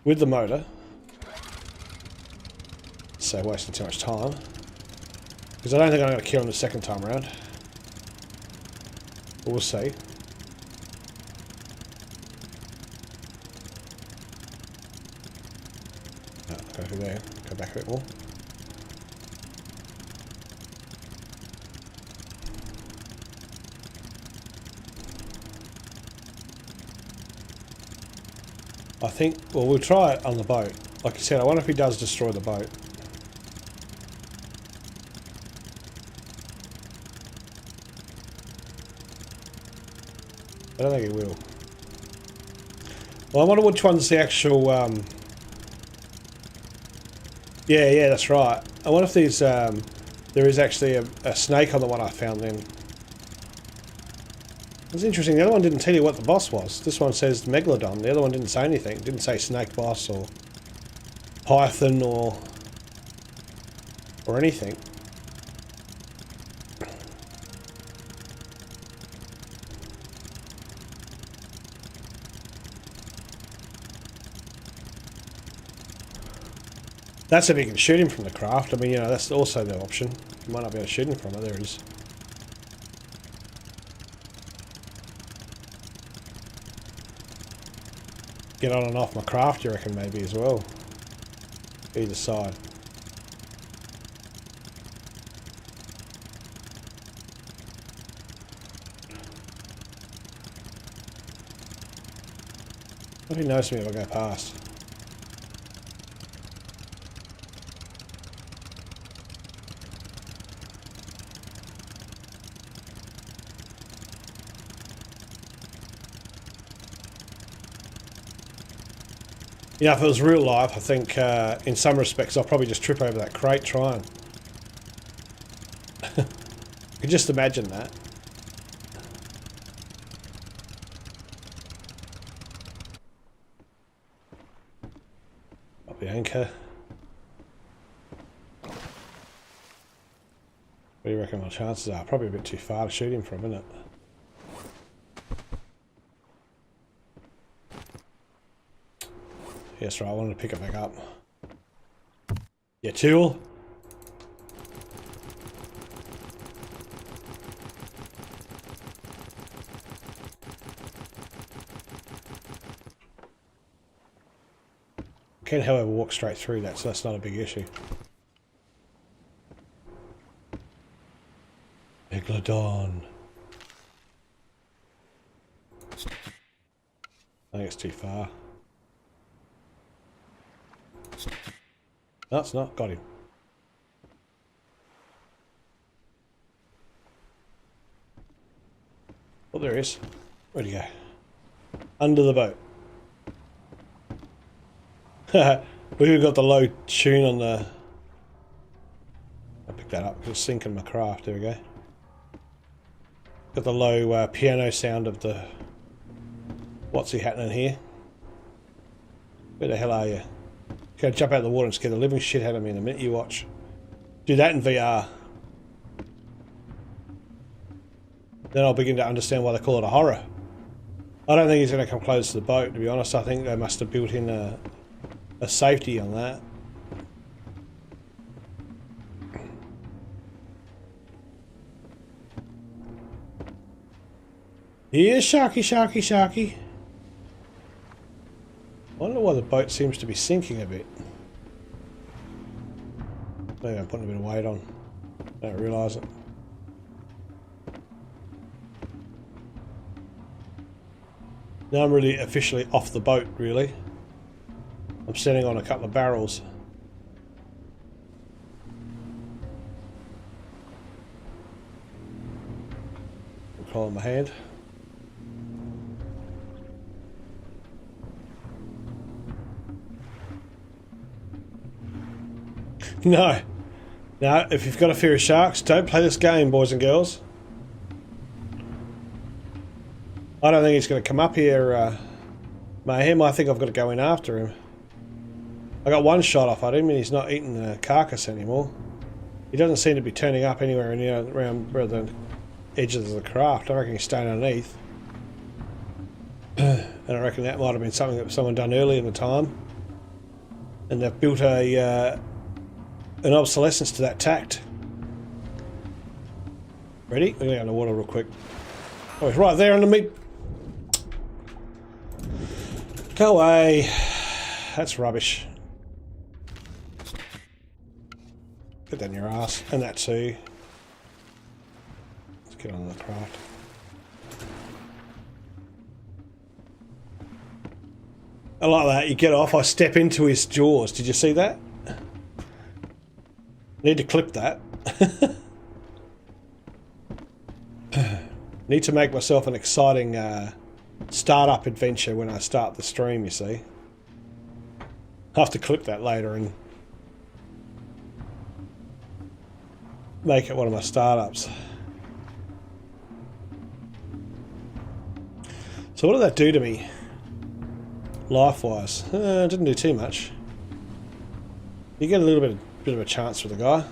with the motor. So wasting too much time. Because I don't think I'm going to kill him the second time around. But we'll see. Oh, go through there. Go back a bit more. I think, well, we'll try it on the boat. Like you said, I wonder if he does destroy the boat. I don't think he will. Well, I wonder which one's the actual, yeah, that's right. I wonder if these, there is actually a snake on the one I found then. It's interesting, the other one didn't tell you what the boss was. This one says Megalodon, the other one didn't say anything. It didn't say snake boss or python or anything. That's if you can shoot him from the craft. I mean, you know, that's also the option. You might not be able to shoot him from it. There it is. Get on and off my craft, you reckon, maybe, as well. Either side. What if he knows me if I go past? Yeah, if it was real life, I think in some respects I'll probably just trip over that crate trying. I could just imagine that. Up the anchor. What do you reckon my chances are? Probably a bit too far to shoot him from, isn't it? Yes, right, I wanted to pick it back up. Yeah, tool. Can, however, walk straight through that, so that's not a big issue. Megalodon. I think it's too far. No, it's not. Got him. Oh, there he is. Where'd he go? Under the boat. We've got the low tune on the... I'll pick that up because it's sinking my craft. There we go. Got the low piano sound of the... What's he happening here? Where the hell are you? You're gonna jump out of the water and scare the living shit out of me in a minute. You watch. Do that in VR. Then I'll begin to understand why they call it a horror. I don't think he's going to come close to the boat, to be honest. I think they must have built in a safety on that. Here, Sharky, Sharky, Sharky. I wonder why the boat seems to be sinking a bit. Maybe I'm putting a bit of weight on. I don't realise it. Now I'm really officially off the boat, really. I'm sitting on a couple of barrels. Control in my hand. No. No, if you've got a fear of sharks, don't play this game, boys and girls. I don't think he's going to come up here, Mayhem. I think I've got to go in after him. I got one shot off at him and he's not eating the carcass anymore. He doesn't seem to be turning up anywhere near around where the edges of the craft. I reckon he's staying underneath. And I reckon that might have been something that someone done early in the time. And they've built an obsolescence to that tact. Ready? We're going to go in the water real quick. Oh, he's right there under me. Go away. That's rubbish. Get that in your ass. And that too. Let's get on the craft. I like that. You get off, I step into his jaws. Did you see that? Need to clip that. Need to make myself an exciting startup adventure when I start the stream, you see. I'll have to clip that later and make it one of my startups. So what did that do to me? Life-wise, didn't do too much. You get a little bit of a chance with the guy.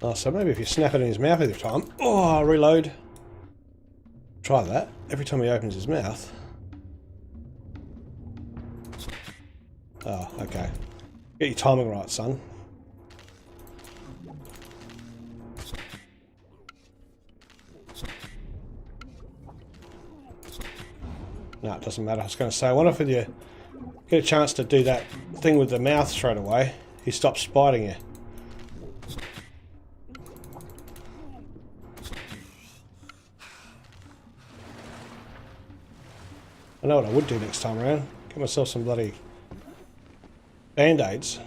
Oh, so maybe if you snap it in his mouth every time. Oh, reload. Try that. Every time he opens his mouth. Oh, okay. Get your timing right, son. No, it doesn't matter. I was going to say, I wonder if you get a chance to do that thing with the mouth straight away, he stops biting you. I know what I would do next time around. Get myself some bloody band-aids.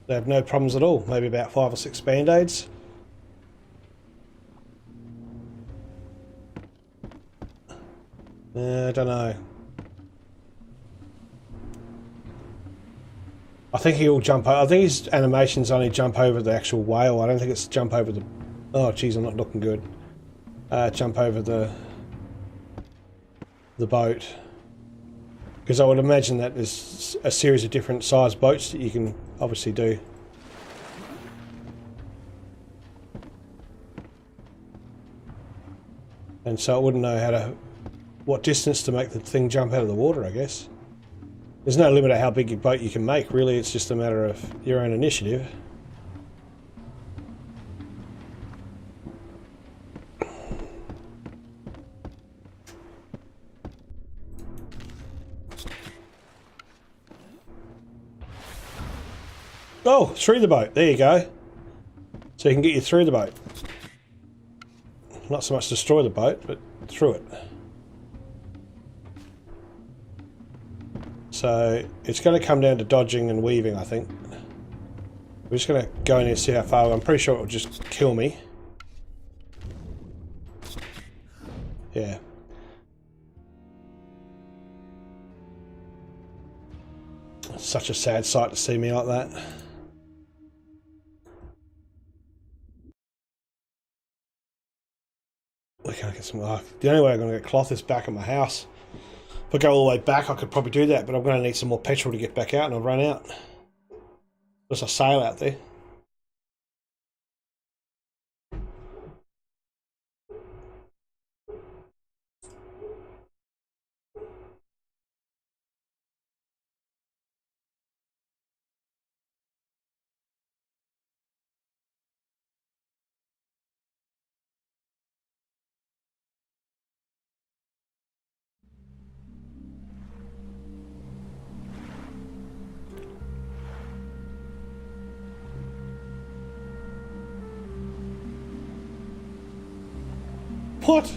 They have no problems at all. Maybe about 5 or 6 band-aids. I don't know. I think he'll jump over. I think his animations only jump over the actual whale. I don't think it's jump over the... Oh, geez, I'm not looking good. Jump over the boat. Because I would imagine that there's a series of different size boats that you can obviously do. And so I wouldn't know what distance to make the thing jump out of the water, I guess. There's no limit to how big a boat you can make, really. It's just a matter of your own initiative. Oh, through the boat. There you go. So you can get you through the boat. Not so much destroy the boat, but through it. So it's going to come down to dodging and weaving, I think. We're just going to go in and see how far. I'm pretty sure it will just kill me. Yeah. It's such a sad sight to see me like that. We can't get some. The only way I'm going to get cloth is back at my house. If I go all the way back, I could probably do that, but I'm going to need some more petrol to get back out, and I'll run out. There's a sail out there. What?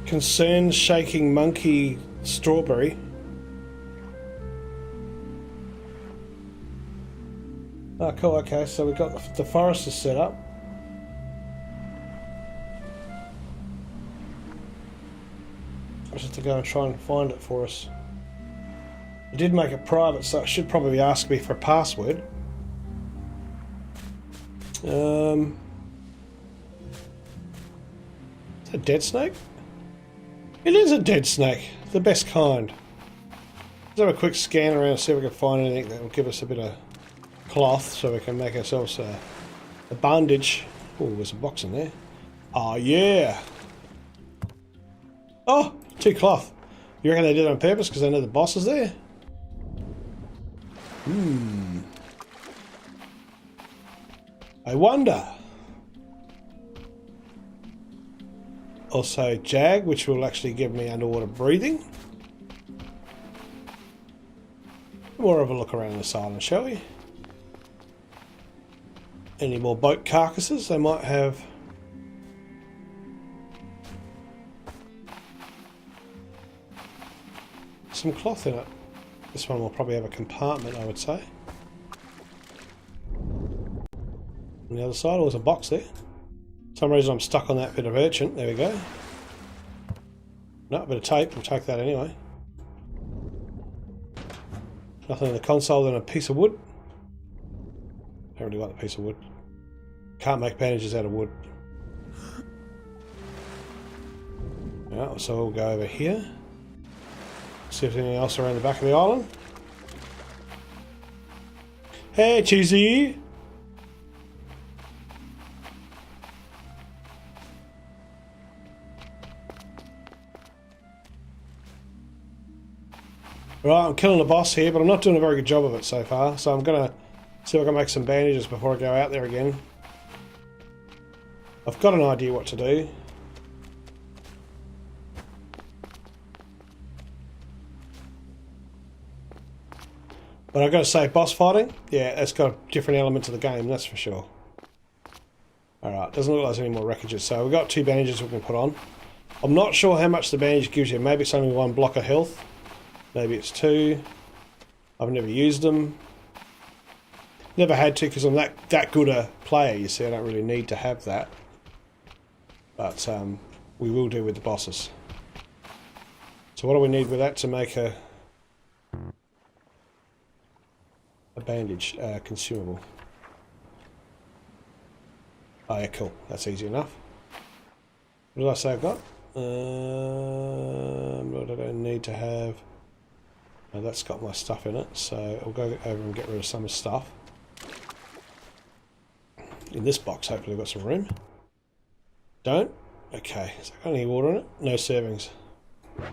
Concerned shaking monkey strawberry. Oh, cool. Okay, so we've got the forest is set up. I just have to go and try and find it for us. I did make it private, so it should probably ask me for a password. Is that a dead snake? It is a dead snake, the best kind. Let's have a quick scan around and see if we can find anything that will give us a bit of cloth so we can make ourselves a bandage. Oh, there's a box in there. Oh, yeah. Oh, 2 cloth. You reckon they did it on purpose because they know the boss is there? I wonder. Also Jag, which will actually give me underwater breathing. More of a look around this island, shall we? Any more boat carcasses? They might have. Some cloth in it. This one will probably have a compartment, I would say. On the other side, there's a box there. For some reason I'm stuck on that bit of urchin. There we go. No, a bit of tape. We'll take that anyway. Nothing in the console than a piece of wood. Don't really like the piece of wood. Can't make bandages out of wood. Right, so we'll go over here. See if there's anything else around the back of the island. Hey, Cheesy! Right, I'm killing the boss here, but I'm not doing a very good job of it so far, so I'm going to see if I can make some bandages before I go out there again. I've got an idea what to do. But I've got to say, boss fighting, yeah, it's got a different element to the game, that's for sure. Alright, doesn't look like there's any more wreckages, so we've got 2 bandages we can put on. I'm not sure how much the bandage gives you, maybe it's only 1 block of health. Maybe it's 2. I've never used them. Never had to because I'm that good a player, you see, I don't really need to have that. But we will do with the bosses. So what do we need with that to make a bandage consumable? Oh yeah, cool. That's easy enough. What did I say I've got? What do I need to have? Oh, that's got my stuff in it, so I'll go over and get rid of some of the stuff. In this box, hopefully I've got some room. Don't? Okay, has it got any water in it? No servings. Are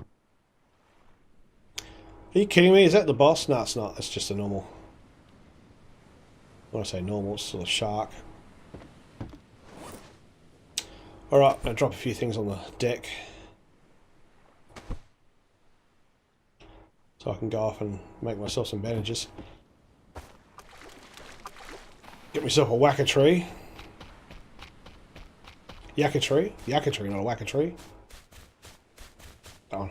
you kidding me? Is that the boss? No, it's not. It's just a normal. When I say normal, it's still a shark. Alright, I'm going to drop a few things on the deck. So I can go off and make myself some bandages. Get myself a whacker tree. Yakka tree? Yakka tree, not a whacker tree. Go on.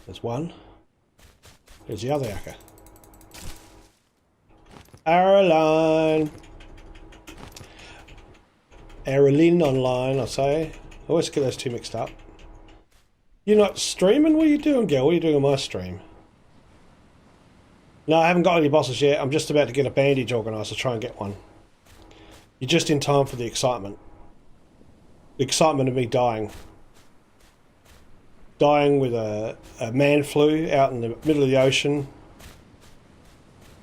There's one. There's the other yakka. Aroline. Aroline online, I say. I always get those 2 mixed up. You're not streaming? What are you doing, girl? What are you doing on my stream? No, I haven't got any bosses yet. I'm just about to get a bandage organised to try and get one. You're just in time for the excitement. The excitement of me dying. Dying with a man flu out in the middle of the ocean.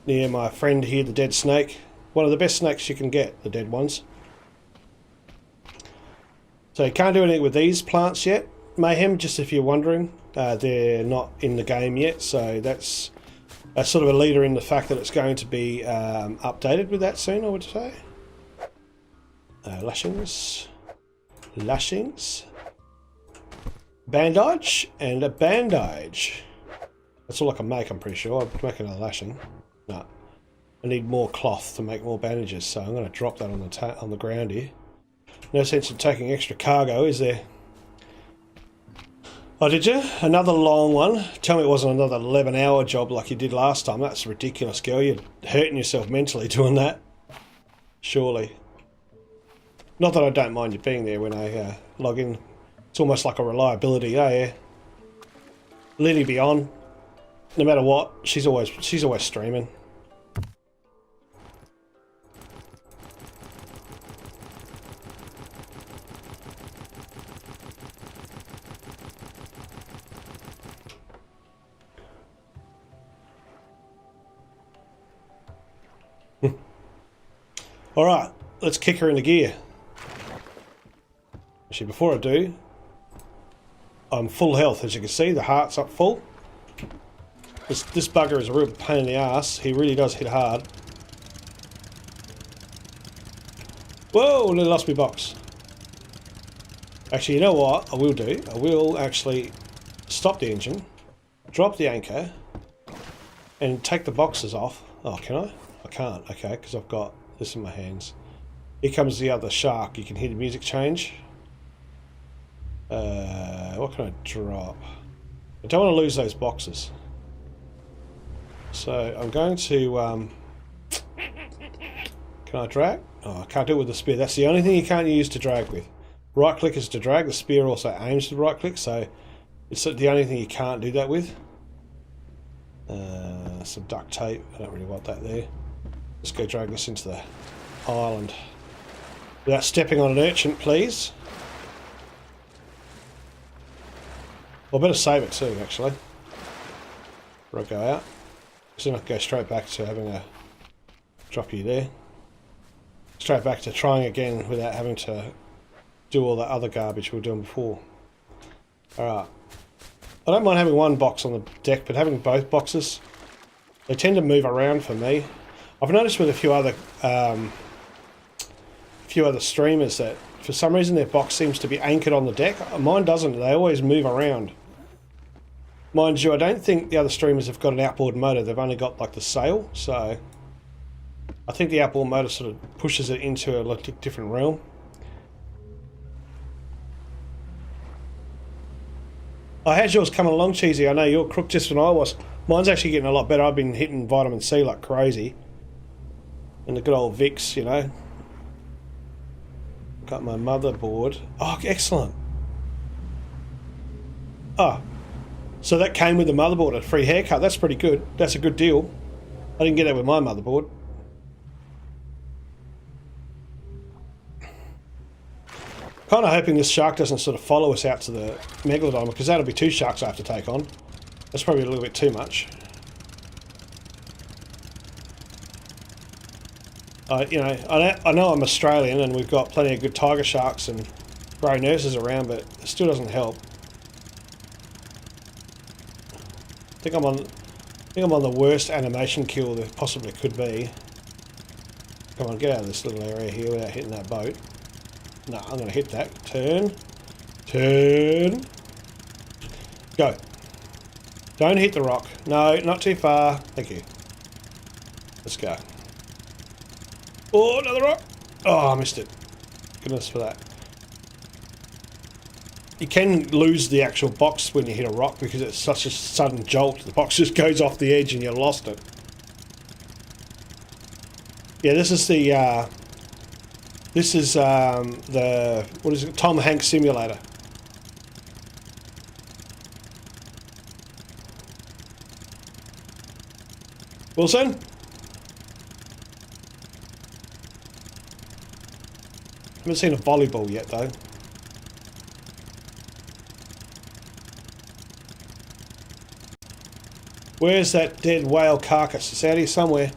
Near my friend here, the dead snake. One of the best snakes you can get, the dead ones. So you can't do anything with these plants yet. Mayhem, just if you're wondering, they're not in the game yet, so that's sort of a leader in the fact that it's going to be updated with that soon, I would say. Lashings. Lashings. Bandage and a bandage. That's all I can make, I'm pretty sure. I'll make another lashing. No. I need more cloth to make more bandages, so I'm going to drop that on the ground here. No sense in taking extra cargo, is there? Oh, did you? Another long one? Tell me it wasn't another 11-hour job like you did last time. That's ridiculous, girl. You're hurting yourself mentally doing that. Surely. Not that I don't mind you being there when I log in. It's almost like a reliability, yeah. Lily be on. No matter what, she's always streaming. Alright, let's kick her into gear. Actually, before I do, I'm full health, as you can see, the heart's up full. This bugger is a real pain in the ass. He really does hit hard. Whoa, I lost my box. Actually, you know what I will do? I will actually stop the engine, drop the anchor, and take the boxes off. Oh, can I? I can't, okay, because I've got this in my hands. Here comes the other shark. You can hear the music change. What can I drop? I don't want to lose those boxes. So I'm going to... can I drag? Oh, I can't do it with the spear. That's the only thing you can't use to drag with. Right click is to drag. The spear also aims to right click, so it's the only thing you can't do that with. Some duct tape. I don't really want that there. Let's go drag this into the island. Without stepping on an urchin, please. Well, I better save it too, actually. Before I go out. So then I can go straight back to having a drop you there. Straight back to trying again without having to do all that other garbage we were doing before. Alright. I don't mind having one box on the deck, but having both boxes, they tend to move around for me. I've noticed with a few other streamers that for some reason their box seems to be anchored on the deck. Mine doesn't. They always move around. Mind you, I don't think the other streamers have got an outboard motor. They've only got like the sail, so I think the outboard motor sort of pushes it into a different realm. Oh, how's yours coming along, Cheesy? I know you're crooked just when I was. Mine's actually getting a lot better. I've been hitting vitamin C like crazy. And the good old Vicks, you know. Got my motherboard. Oh, excellent. Oh, so that came with the motherboard, a free haircut. That's pretty good. That's a good deal. I didn't get that with my motherboard. Kind of hoping this shark doesn't sort of follow us out to the megalodon, because that'll be 2 sharks I have to take on. That's probably a little bit too much. You know, I know I'm Australian and we've got plenty of good tiger sharks and grey nurses around, but it still doesn't help. I think I'm on the worst animation kill there possibly could be. Come on, get out of this little area here without hitting that boat. No, I'm going to hit that. Turn. Turn. Go. Don't hit the rock. No, not too far. Thank you. Let's go. Oh, another rock. Oh, I missed it. Goodness for that. You can lose the actual box when you hit a rock because it's such a sudden jolt. The box just goes off the edge and you lost it. Yeah, this is the what is it? Tom Hanks simulator. Wilson? Haven't seen a volleyball yet though. Where's that dead whale carcass? It's out here somewhere.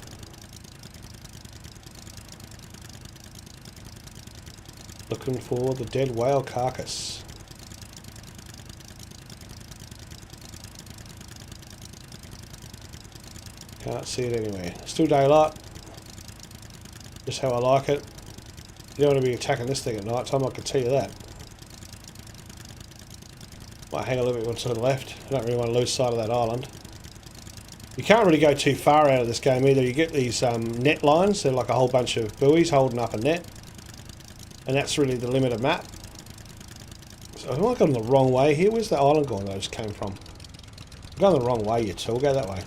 Looking for the dead whale carcass. Can't see it anywhere. Still daylight. Just how I like it. You don't want to be attacking this thing at night time, I can tell you that. Might hang a little bit to the left. I don't really want to lose sight of that island. You can't really go too far out of this game either. You get these net lines. They're like a whole bunch of buoys holding up a net. And that's really the limit of map. So have I gone the wrong way here? Where's the island going that I just came from? I'm going the wrong way, you two. I'll go that way.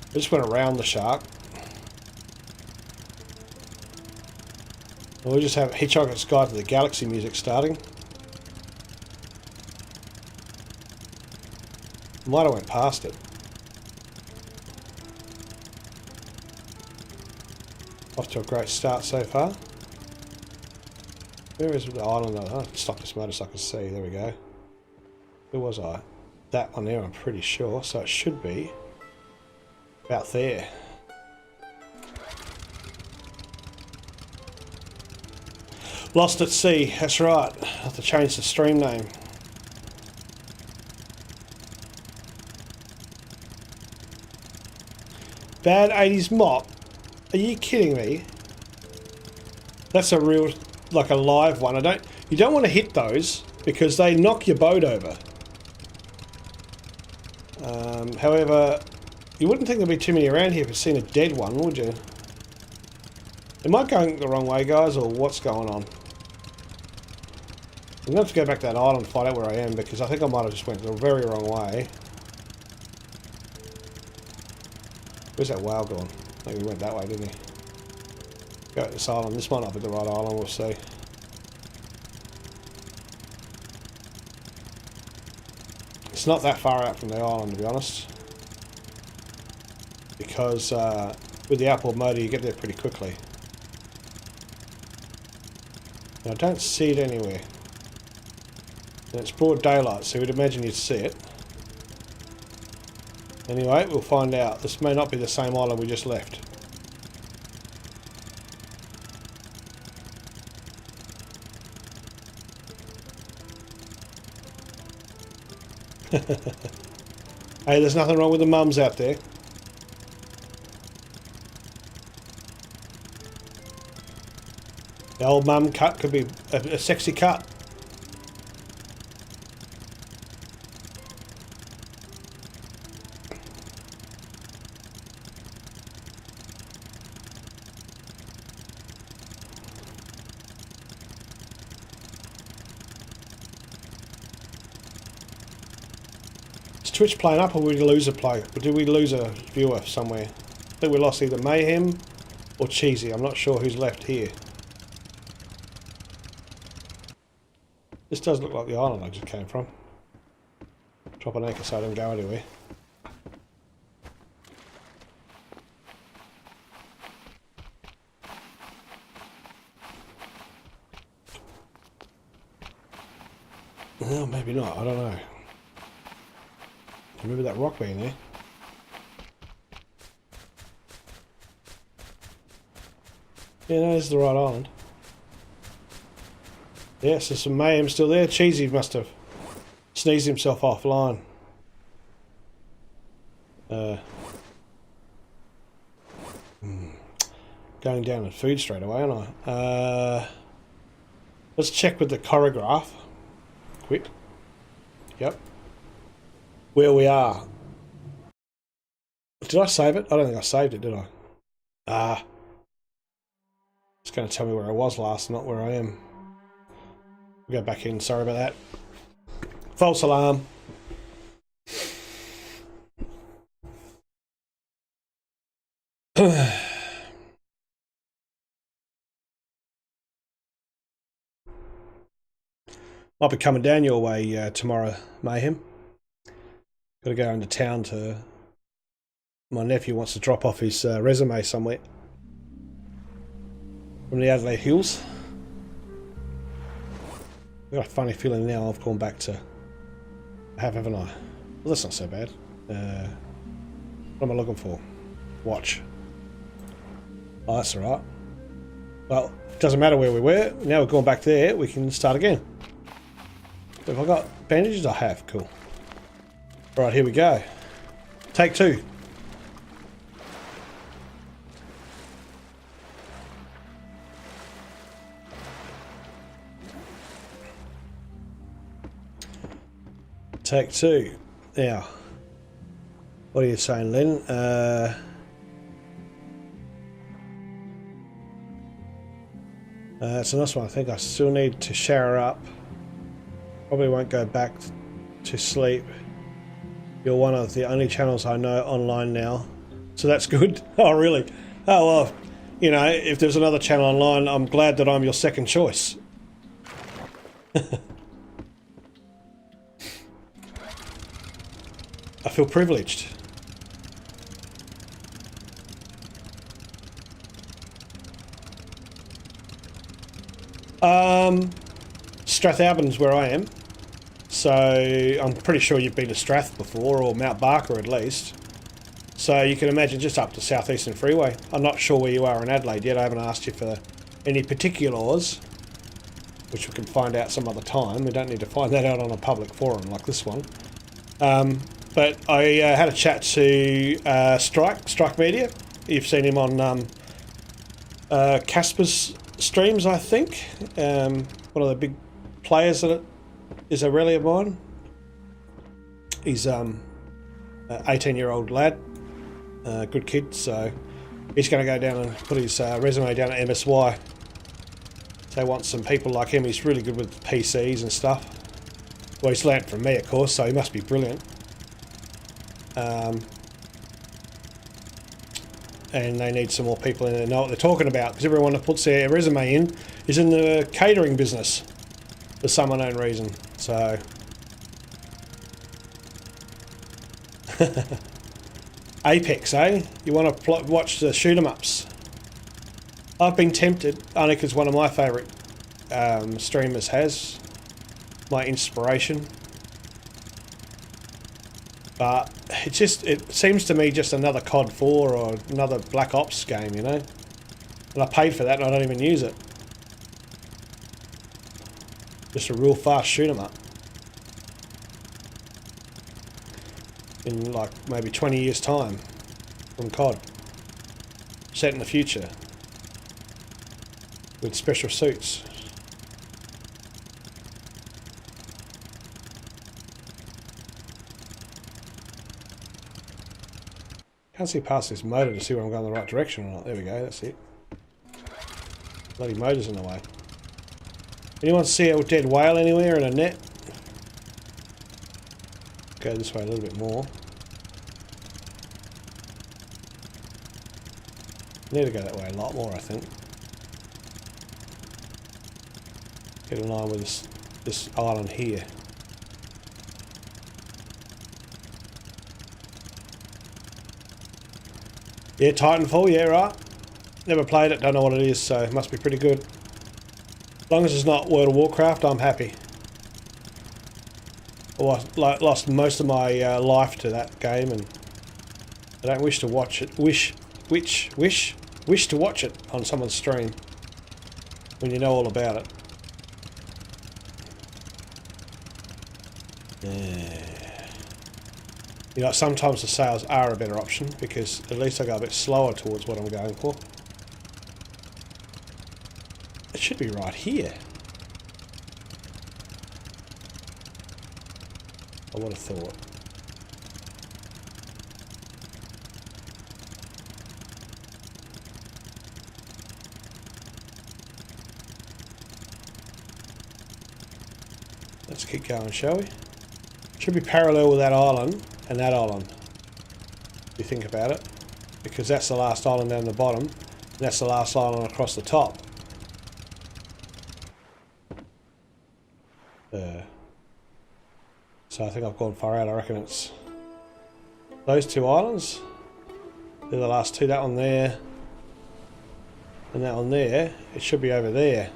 I just went around the shark. We'll just have Hitchhiker's Guide to the Galaxy music starting. Might have went past it. Off to a great start so far. Where is the island? Oh, stopped this motor so I can see. There we go. Where was I? That one there, I'm pretty sure. So it should be about there. Lost at Sea. That's right. I have to change the stream name. Bad 80s mop? Are you kidding me? That's a real, like a live one. You don't want to hit those because they knock your boat over. However, you wouldn't think there'd be too many around here if you've seen a dead one, would you? Am I going the wrong way, guys, or what's going on? I'm going to have to go back to that island and find out where I am because I think I might have just went the very wrong way. Where's that whale gone? Maybe he went that way, didn't he? Go to this island. This might not be the right island, we'll see. It's not that far out from the island, to be honest. Because with the outboard motor, you get there pretty quickly. Now, I don't see it anywhere. And it's broad daylight, so we'd imagine you'd see it. Anyway, we'll find out. This may not be the same island we just left. Hey, there's nothing wrong with the mums out there. The old mum cut could be a sexy cut. Twitch playing up, or did we lose a play? Or did we lose a viewer somewhere? I think we lost either Mayhem or Cheesy. I'm not sure who's left here. This does look like the island I just came from. Drop an anchor so I don't go anywhere. Well, maybe not. I don't know. Remember that rock being there? Yeah, no, this is the right island. Yes, there's some mayhem still there. Cheesy must have sneezed himself offline. Going down to food straight away, aren't I? Let's check with the choreograph. Quick. Yep. Where we are. Did I save it? I don't think I saved it, did I? It's going to tell me where I was last, not where I am. We'll go back in, sorry about that. False alarm. Might be coming down your way tomorrow, Mayhem. Got to go into town to... My nephew wants to drop off his resume somewhere. From the Adelaide Hills. I've got a funny feeling now I've gone back to... haven't I? Well, that's not so bad. What am I looking for? Watch. Oh, that's alright. Well, it doesn't matter where we were. Now we've gone back there, we can start again. Have I got bandages? I have. Cool. Alright, here we go. Take two. Take two. Now, what are you saying, Lynn? It's a nice one. I think I still need to shower up. Probably won't go back to sleep. You're one of the only channels I know online now, so that's good. Oh, really? Oh, well, you know, if there's another channel online, I'm glad that I'm your second choice. I feel privileged. Strathalbyn's where I am. So I'm pretty sure you've been to Strath before, or Mount Barker at least. So you can imagine just up to South Eastern Freeway. I'm not sure where you are in Adelaide yet. I haven't asked you for any particulars, which we can find out some other time. We don't need to find that out on a public forum like this one. But I had a chat to Strike Media. You've seen him on Casper's streams, I think. One of the big players that is a rally of mine. He's an 18-year-old lad, good kid, so he's going to go down and put his resume down at MSY. So he wants some people like him. He's really good with PCs and stuff. Well, he's learnt from me, of course, so he must be brilliant. And they need some more people in there that know what they're talking about, because everyone that puts their resume in is in the catering business for some unknown reason. So Apex, eh? You want to watch the shoot 'em ups? I've been tempted, only because one of my favourite streamers has my inspiration. But it seems to me just another COD 4 or another Black Ops game, you know? And I paid for that and I don't even use it. Just a real fast shoot 'em up. In like maybe 20 years time from COD. Set in the future. With special suits. Can't see past this motor to see where I'm going the right direction or not. There we go, that's it. Bloody motor's in the way. Anyone see a dead whale anywhere in a net? Go this way a little bit more. Need to go that way a lot more, I think. Get in line with this island here. Yeah, Titanfall, yeah, right. Never played it, don't know what it is, so it must be pretty good. As long as it's not World of Warcraft, I'm happy. I lost most of my life to that game, and I don't wish to watch it. Wish to watch it on someone's stream when you know all about it. Yeah. You know, sometimes the sails are a better option because at least I go a bit slower towards what I'm going for. It should be right here. I would have thought. Let's keep going, shall we? Should be parallel with that island and that island, if you think about it. Because that's the last island down the bottom, and that's the last island across the top. So I think I've gone far out. I reckon it's those two islands. They're the last two. That one there and that one there. It should be over there.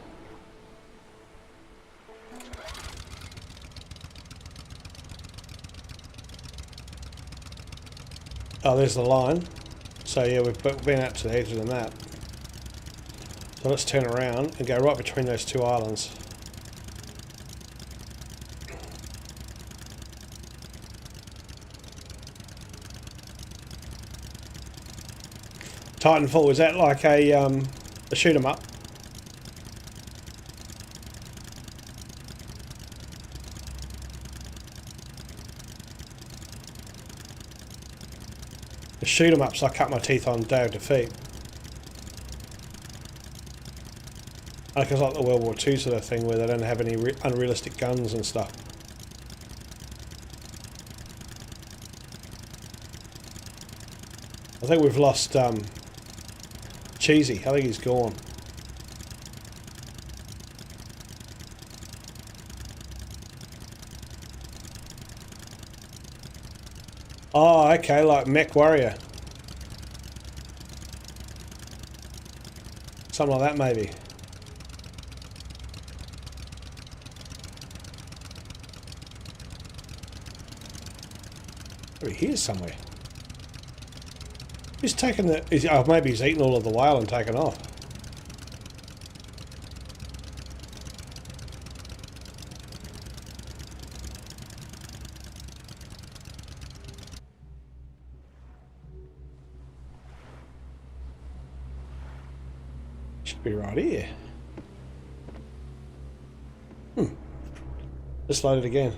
Oh, there's the line. So yeah, we've been out to the edge of the map. So let's turn around and go right between those two islands. Titanfall, is that like a shoot 'em up? The shoot 'em ups I cut my teeth on Day of Defeat. I think it's like the World War II sort of thing where they don't have any unrealistic guns and stuff. I think we've lost cheesy. I think he's gone. Oh, okay, like Mech Warrior. Something like that, maybe. Maybe he is somewhere. He's taken the... oh, maybe he's eaten all of the whale and taken off. Should be right here. Just load it again.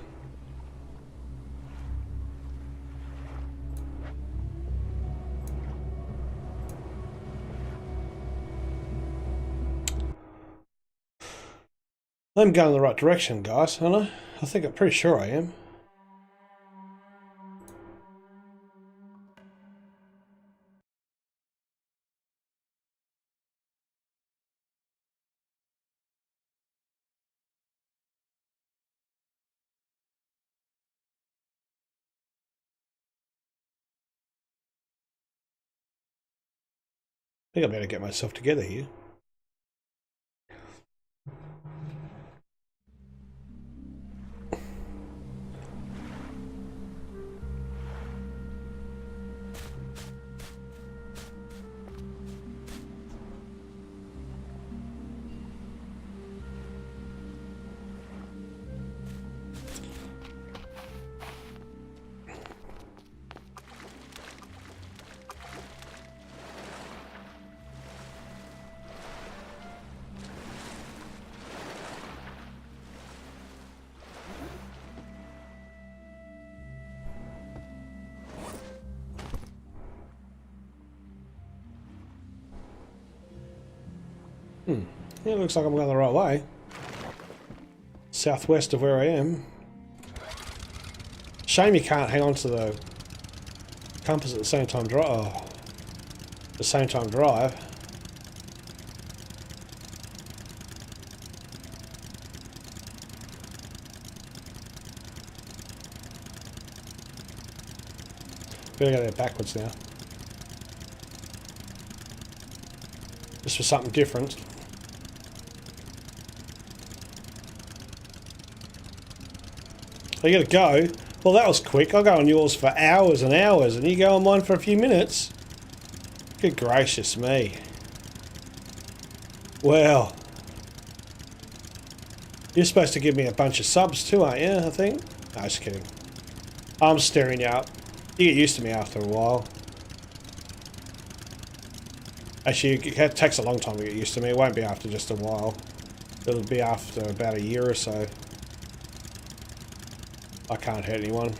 I'm going in the right direction, guys, aren't I? I think I'm pretty sure I am. I think I better get myself together here. Yeah, it looks like I'm going the right way. Southwest of where I am. Shame you can't hang on to the compass at the same time drive. Oh, the same time drive. Better go there backwards now. Just for something different. Oh, you gotta go? Well, that was quick. I'll go on yours for hours and hours, and you go on mine for a few minutes. Good gracious me. Well. You're supposed to give me a bunch of subs too, aren't you, I think? No, just kidding. I'm staring you up. You get used to me after a while. Actually, it takes a long time to get used to me. It won't be after just a while. It'll be after about a year or so. I can't hurt anyone.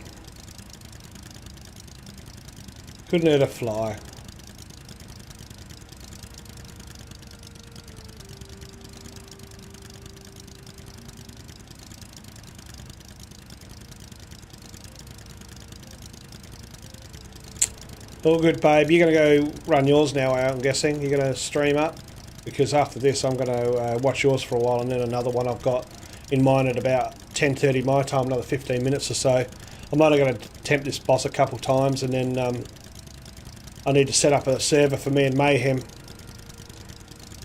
Couldn't hurt a fly. All good, babe. You're going to go run yours now, I'm guessing. You're going to stream up? Because after this, I'm going to watch yours for a while, and then another one I've got in mind at about 10:30 my time, another 15 minutes or so. I'm only going to attempt this boss a couple times, and then I need to set up a server for me and Mayhem,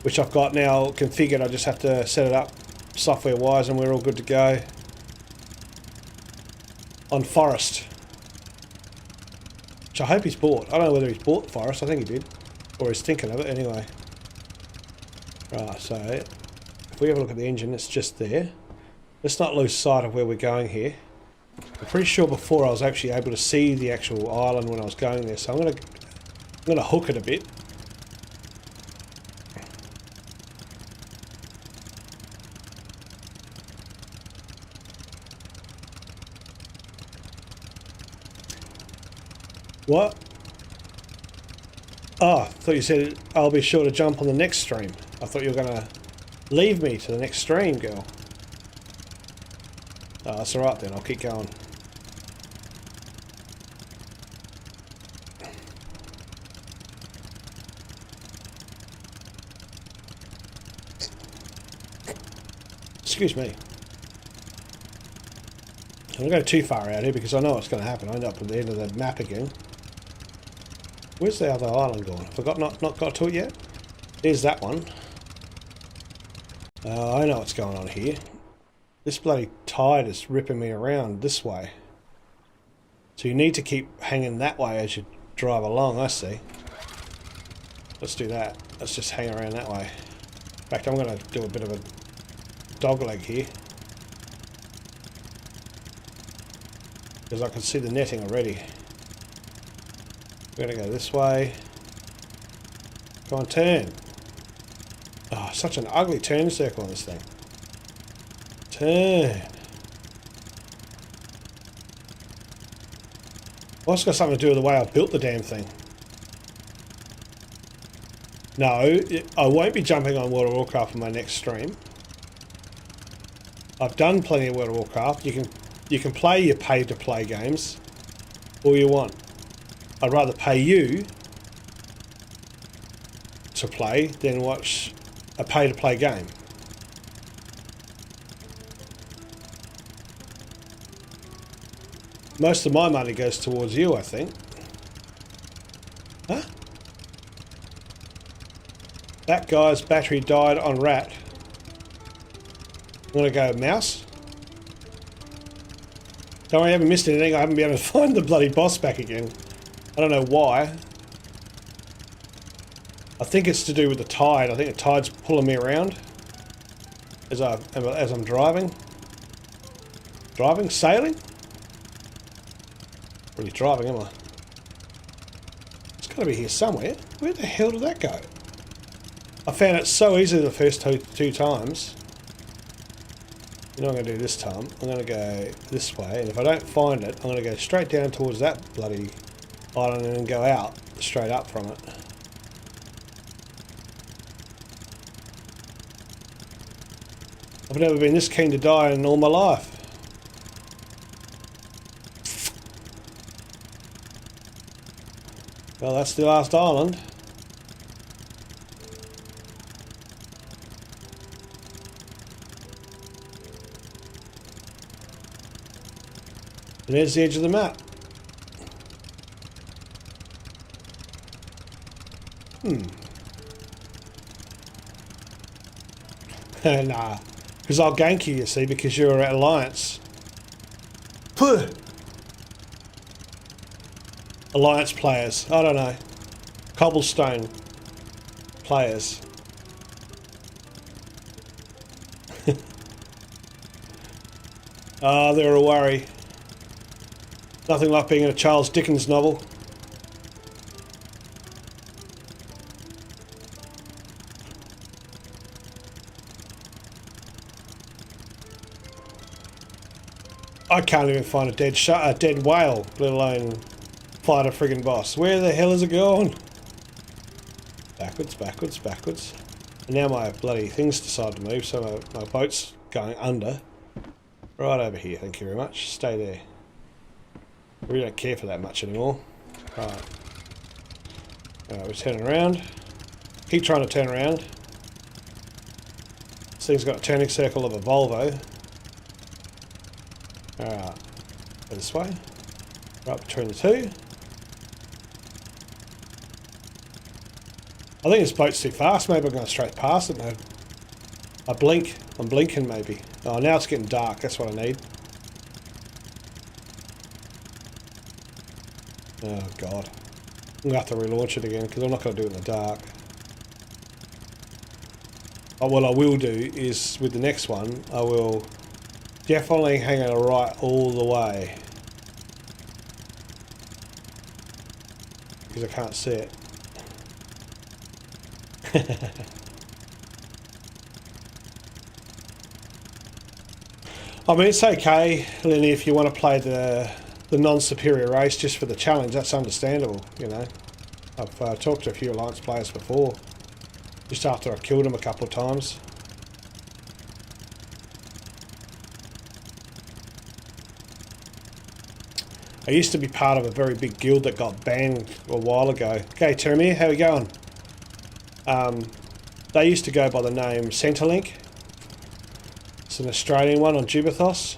which I've got now configured. I just have to set it up software-wise, and we're all good to go. On Forest. Which I hope he's bought. I don't know whether he's bought Forest. I think he did. Or he's thinking of it anyway. Right, so if we have a look at the engine, it's just there. Let's not lose sight of where we're going here. I'm pretty sure before I was actually able to see the actual island when I was going there, so I'm gonna hook it a bit. What? Oh, I thought you said I'll be sure to jump on the next stream. I thought you were gonna leave me to the next stream, girl. Oh, that's alright then, I'll keep going. Excuse me. I don't go too far out here because I know what's going to happen. I end up at the end of the map again. Where's the other island gone? Have I not got to it yet? There's that one. I know what's going on here. This bloody tide is ripping me around this way. So you need to keep hanging that way as you drive along, I see. Let's do that. Let's just hang around that way. In fact, I'm going to do a bit of a dog leg here. Because I can see the netting already. We're going to go this way. Come on, turn. Oh, such an ugly turn circle on this thing. Turn. Well, it's got something to do with the way I built the damn thing. No, I won't be jumping on World of Warcraft in my next stream. I've done plenty of World of Warcraft. You can play your pay-to-play games all you want. I'd rather pay you to play than watch a pay-to-play game. Most of my money goes towards you, I think. Huh? That guy's battery died on rat. I'm gonna go mouse. Don't worry, I haven't missed anything. I haven't been able to find the bloody boss back again. I don't know why. I think it's to do with the tide. I think the tide's pulling me around as I'm driving. Sailing? Really driving, am I? It's got to be here somewhere. Where the hell did that go? I found it so easy the first two times. You know what I'm going to do this time? I'm going to go this way, and if I don't find it, I'm going to go straight down towards that bloody island and then go out straight up from it. I've never been this keen to die in all my life. Well, that's the last island. And there's the edge of the map. Nah. Because I'll gank you, see, because you're at Alliance. Puh. Alliance players. I don't know. Cobblestone players. Ah, they're a worry. Nothing like being in a Charles Dickens novel. I can't even find a dead whale, let alone fight a friggin' boss. Where the hell is it going? Backwards, backwards, backwards. And now my bloody things decide to move, so my boat's going under. Right over here, thank you very much. Stay there. I really don't care for that much anymore. Right. Alright, we're turning around. Keep trying to turn around. This thing's got a turning circle of a Volvo. Alright, go this way. Right between the two. I think this boat's too fast. Maybe I'm going straight past it now. I blink. I'm blinking maybe. Oh, now it's getting dark. That's what I need. Oh, God. I'm going to have to relaunch it again because I'm not going to do it in the dark. But what I will do is, with the next one, I will definitely hang it right all the way. Because I can't see it. I mean, it's okay, Lenny, if you want to play the non-superior race just for the challenge. That's understandable, you know. I've talked to a few Alliance players before, just after I killed them a couple of times. I used to be part of a very big guild that got banned a while ago. Okay, Termir, how are we going? They used to go by the name Centrelink. an Australian one on Jubathos.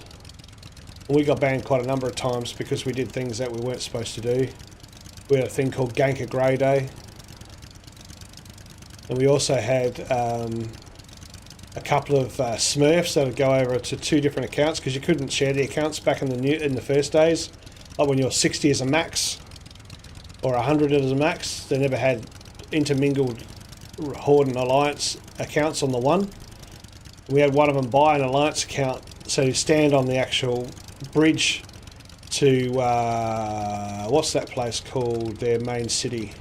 And we got banned quite a number of times because we did things that we weren't supposed to do. We had a thing called Ganker Grey Day. And we also had a couple of Smurfs that would go over to 2 different accounts because you couldn't share the accounts back in the first days. Like when you're 60 as a max or 100 as a max, they never had intermingled Horde and Alliance accounts on the one. We had one of them buy an Alliance account, so you stand on the actual bridge to what's that place called? Their main city.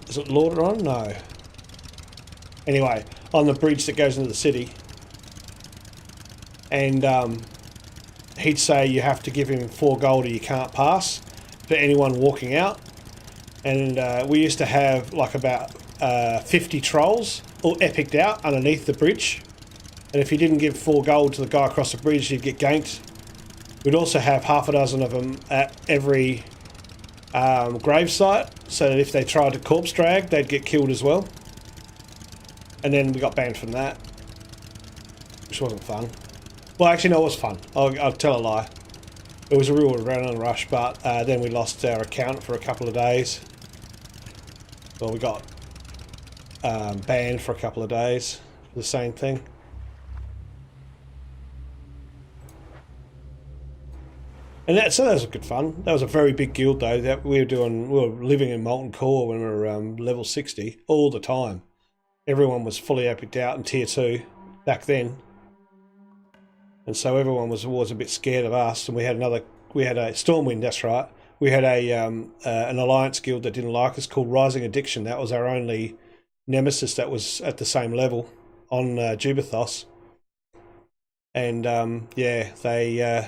Is it Lordaeron? No. Anyway, on the bridge that goes into the city, and he'd say you have to give him 4 gold or you can't pass for anyone walking out. And we used to have like about 50 trolls all epicked out underneath the bridge. And if you didn't give 4 gold to the guy across the bridge, you'd get ganked. We'd also have half a dozen of them at every gravesite, so that if they tried to corpse drag, they'd get killed as well. And then we got banned from that, which wasn't fun. Well, actually, no, it was fun. I'll tell a lie. It was a real adrenaline rush, but then we lost our account for a couple of days. Well, we got banned for a couple of days for the same thing. And so that was good fun. That was a very big guild though. That we were living in Molten Core when we were level 60 all the time. Everyone was fully epicked out in tier 2 back then. And so everyone was always a bit scared of us, and we had a Stormwind, that's right. We had an Alliance guild that didn't like us called Rising Addiction. That was our only nemesis that was at the same level on Jubathos. And yeah, they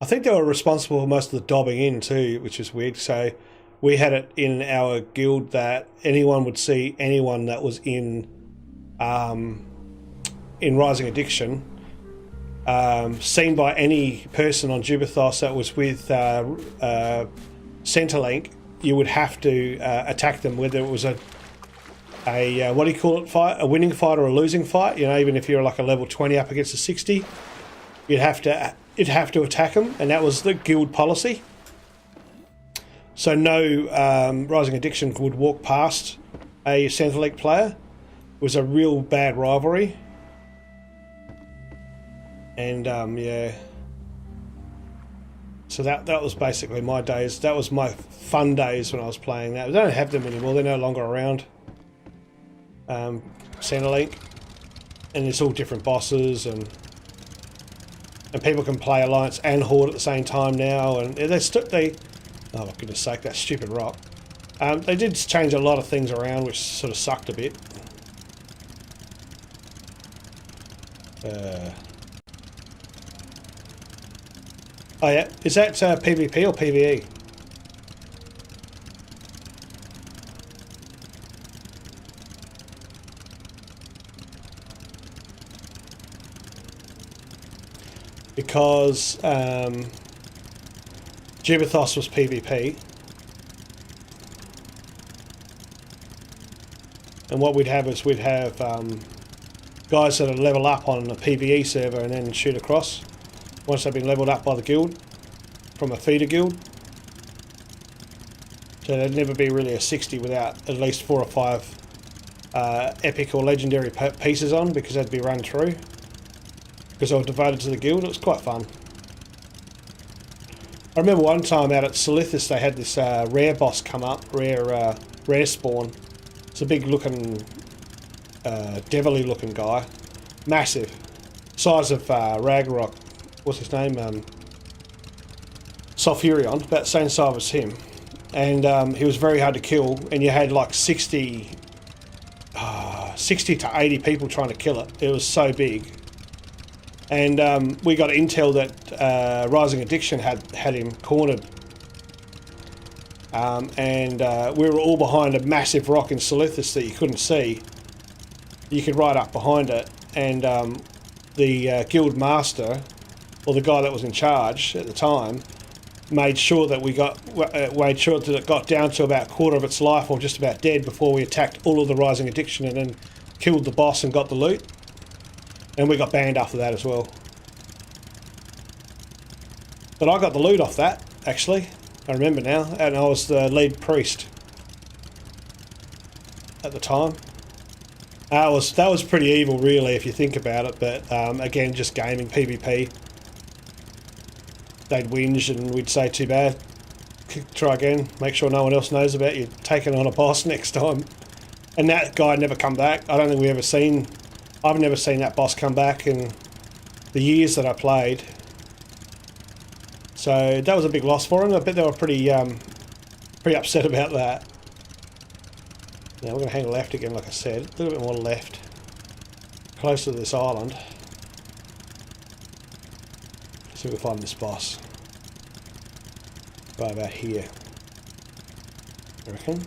I think they were responsible for most of the dobbing in too, which is weird. So we had it in our guild that anyone would see anyone that was in Rising Addiction, seen by any person on Jubathos that was with Centrelink, you would have to attack them, whether it was a what do you call it, fight, a winning fight or a losing fight. You know, even if you're like a level 20 up against a 60, you'd have to attack them, and that was the guild policy. So no Rising Addiction would walk past a Centrelink player. It was a real bad rivalry. And yeah, so that was basically my days. That was my fun days when I was playing that. I don't have them anymore. They're no longer around. Centrelink, and it's all different bosses, and people can play Alliance and Horde at the same time now. And they oh my goodness sake, that stupid rock. They did change a lot of things around, which sort of sucked a bit. Oh yeah, is that PvP or PvE? Because Jubathos was PvP, and what we'd have is we'd have guys that would level up on a PvE server and then shoot across once they've been leveled up by the guild from a feeder guild. So there'd never be really a 60 without at least 4 or 5 epic or legendary pieces on, because they'd be run through. Because I was devoted to the guild, it was quite fun. I remember one time out at Silithus they had this rare boss come up, rare spawn. It's a big looking, devilly looking guy. Massive. Size of Ragnarok, what's his name? Sulfurion, about the same size as him. And he was very hard to kill, and you had like 60 to 80 people trying to kill it. It was so big. And we got intel that Rising Addiction had him cornered. And we were all behind a massive rock in Silithus that you couldn't see. You could ride up behind it, and the guild master, or the guy that was in charge at the time, made sure that it got down to about a quarter of its life or just about dead before we attacked all of the Rising Addiction and then killed the boss and got the loot. And we got banned after that as well. But I got the loot off that, actually. I remember now. And I was the lead priest at the time. That was pretty evil, really, if you think about it. But again, just gaming PvP. They'd whinge and we'd say, too bad. Try again. Make sure no one else knows about you taking on a boss next time. And that guy never come back. I don't think we ever seen... I've never seen that boss come back in the years that I played. So that was a big loss for him. I bet they were pretty upset about that. Now we're going to hang left again, like I said. A little bit more left. Closer to this island. Let's see if we can find this boss. Right about here. I reckon.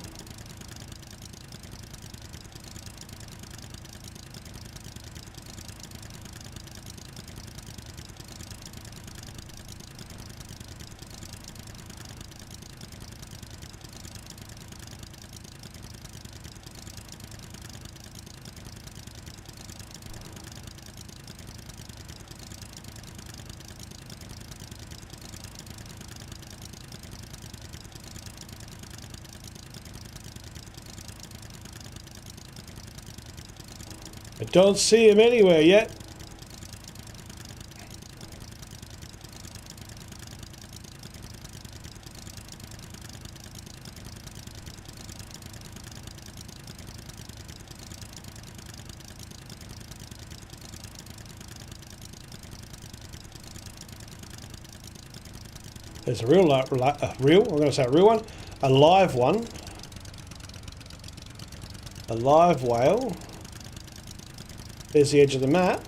I don't see him anywhere yet. There's a real, I'm going to say a real one, a live one, a live whale. There's the edge of the map.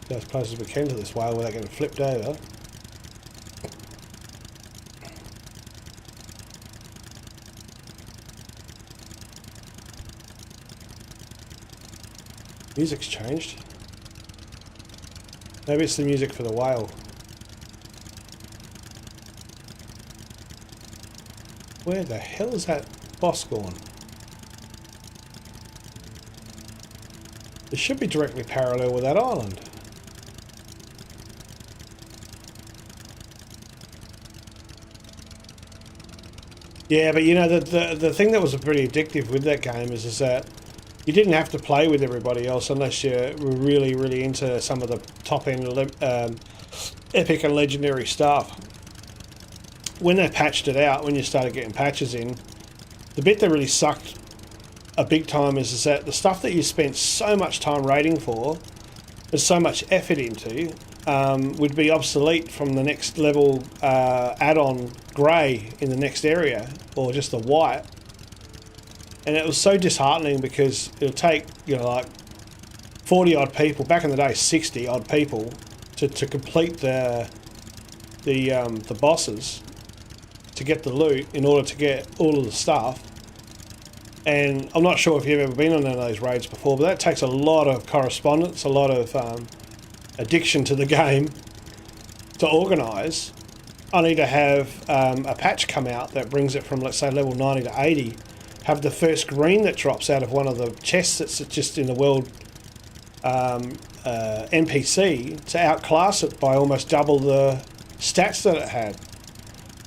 Go as close as we can to this whale without getting flipped over. Music's changed. Maybe it's the music for the whale. Where the hell is that boss gone? It should be directly parallel with that island. Yeah, but you know, the thing that was pretty addictive with that game is that you didn't have to play with everybody else unless you were really, really into some of the top-end epic and legendary stuff. When they patched it out, when you started getting patches in, the bit that really sucked a big time is that the stuff that you spent so much time raiding for, and so much effort into, would be obsolete from the next level add-on grey in the next area, or just the white. And it was so disheartening because it'll take, you know, like 40 odd people, back in the day 60 odd people, to complete the bosses, to get the loot in order to get all of the stuff. And I'm not sure if you've ever been on one of those raids before, but that takes a lot of correspondence, a lot of addiction to the game to organise. I need to have a patch come out that brings it from, let's say, level 90 to 80. Have the first green that drops out of one of the chests that's just in the world NPC to outclass it by almost double the stats that it had.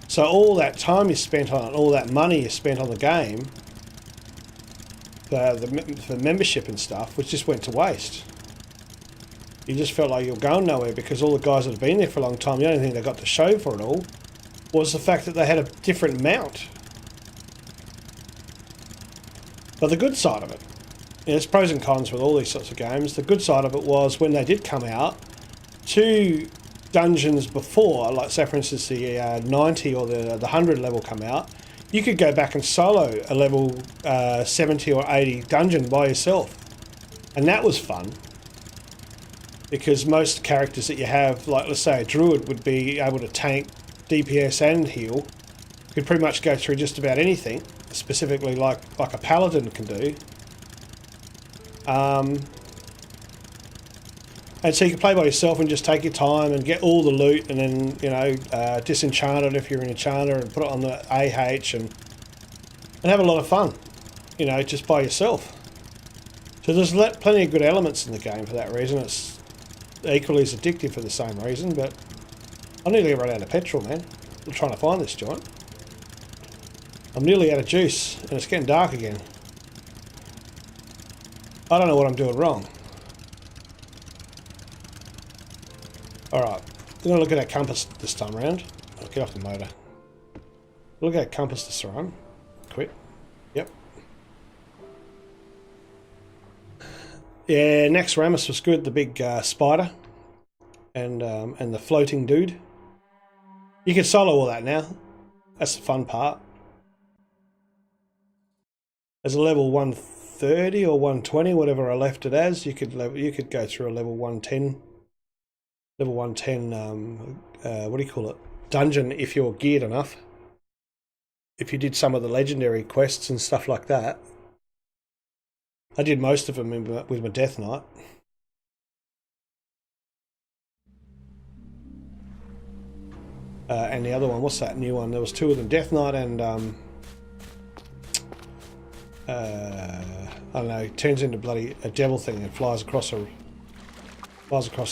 So all that time you spent on it, all that money you spent on the game for membership and stuff, which just went to waste. You just felt like you were going nowhere because all the guys that have been there for a long time, the only thing they got to show for it all was the fact that they had a different mount. But the good side of it, you know, there's pros and cons with all these sorts of games. The good side of it was when they did come out, 2 dungeons before, like say for instance the 90 or the 100 level come out, you could go back and solo a level 70 or 80 dungeon by yourself. And that was fun. Because most characters that you have, like let's say a druid would be able to tank, DPS and heal. Could pretty much go through just about anything. Specifically like a paladin can do. And so you can play by yourself and just take your time and get all the loot, and then, you know, disenchant it if you're an enchanter and put it on the AH and have a lot of fun, you know, just by yourself. So there's plenty of good elements in the game for that reason. It's equally as addictive for the same reason, but I nearly run out of petrol, man. I'm trying to find this joint. I'm nearly out of juice and it's getting dark again. I don't know what I'm doing wrong. Alright, I'm going to look at our compass this time around. I'll get off the motor. Look at our compass this time. Quit. Yep. Yeah, Nax Ramus was good, the big spider. And the floating dude. You can solo all that now. That's the fun part. As a level 130 or 120, whatever I left it as, you could go through a level 110. Level 110, what do you call it? Dungeon if you're geared enough. If you did some of the legendary quests and stuff like that. I did most of them with my Death Knight. And the other one, what's that new one? There was two of them, Death Knight and I don't know, turns into bloody a devil thing and flies across the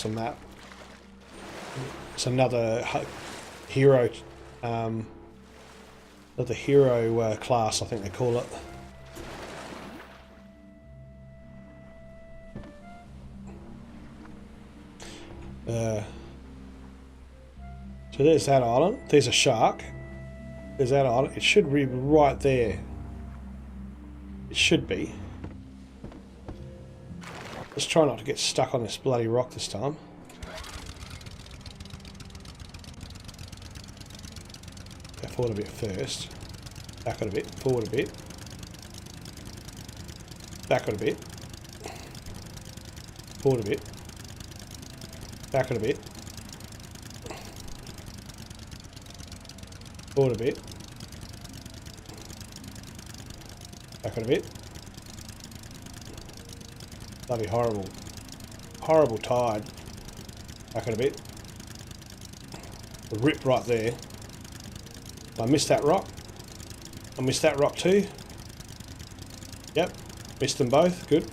map. It's another hero, class, I think they call it. So there's that island. There's a shark. There's that island. It should be right there. It should be. Let's try not to get stuck on this bloody rock this time. Go forward a bit first. Back it a bit. Forward a bit. Back it a bit. Forward a bit. Back it a bit. Forward a bit. Back it a bit. Bloody horrible. Horrible tide. Back it a bit. A rip right there. I missed that rock. I missed that rock too. Yep. Missed them both. Good.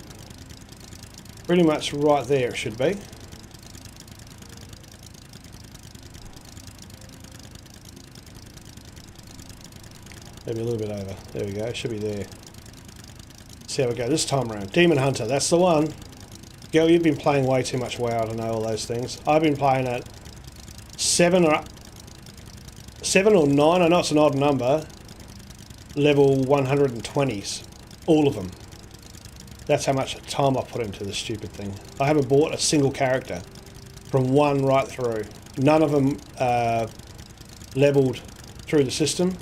Pretty much right there it should be. Maybe a little bit over. There we go. Should be there. See how we go this time around. Demon Hunter. That's the one. Girl, you've been playing way too much WoW to know all those things. I've been playing at 7 or 9. I know it's an odd number. Level 120s. All of them. That's how much time I put into this stupid thing. I haven't bought a single character. From 1 right through. None of them leveled through the system.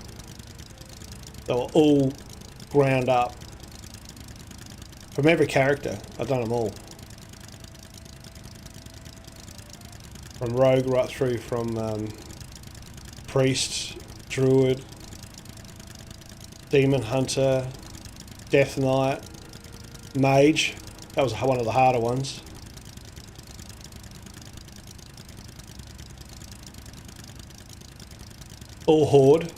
They were all ground up. From every character, I've done them all. From Rogue right through from Priest, Druid, Demon Hunter, Death Knight, Mage. That was one of the harder ones. All Horde.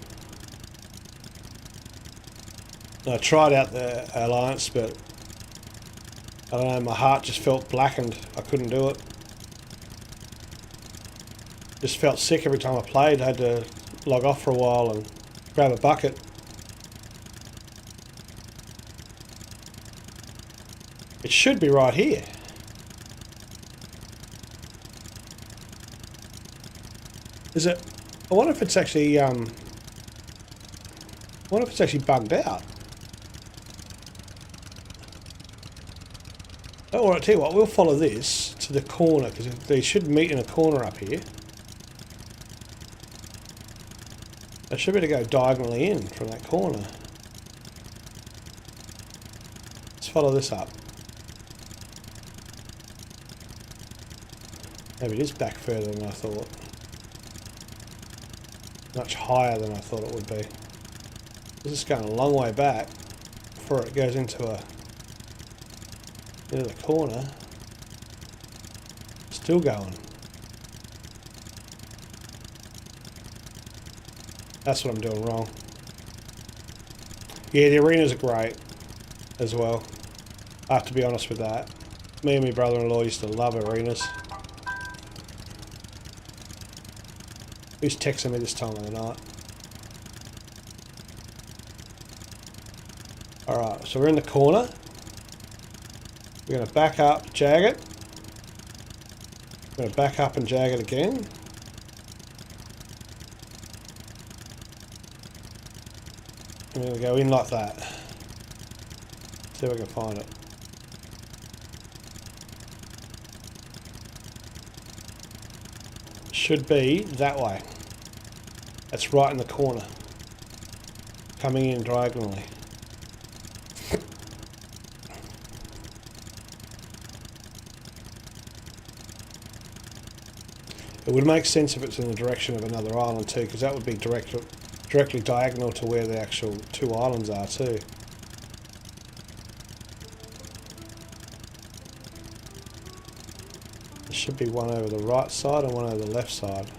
I tried out the Alliance, but I don't know, my heart just felt blackened. I couldn't do it. Just felt sick every time I played. I had to log off for a while and grab a bucket. It should be right here. Is it? I wonder if it's actually bugged out. Oh, I'll tell you what, we'll follow this to the corner, because they should meet in a corner up here. I should be able to go diagonally in from that corner. Let's follow this up. Maybe it is back further than I thought. Much higher than I thought it would be. This is going a long way back before it goes into the corner. Still going. That's what I'm doing wrong. Yeah, the arenas are great as well. I have to be honest with that. Me and my brother-in-law used to love arenas. Who's texting me this time of the night? Alright, so we're in the corner. We're going to back up, jag it. We're going to back up and jag it again. I'm going to go in like that. See if I can find it. Should be that way. That's right in the corner. Coming in diagonally. It would make sense if it's in the direction of another island too, because that would be directly diagonal to where the actual two islands are too. There should be one over the right side and one over the left side.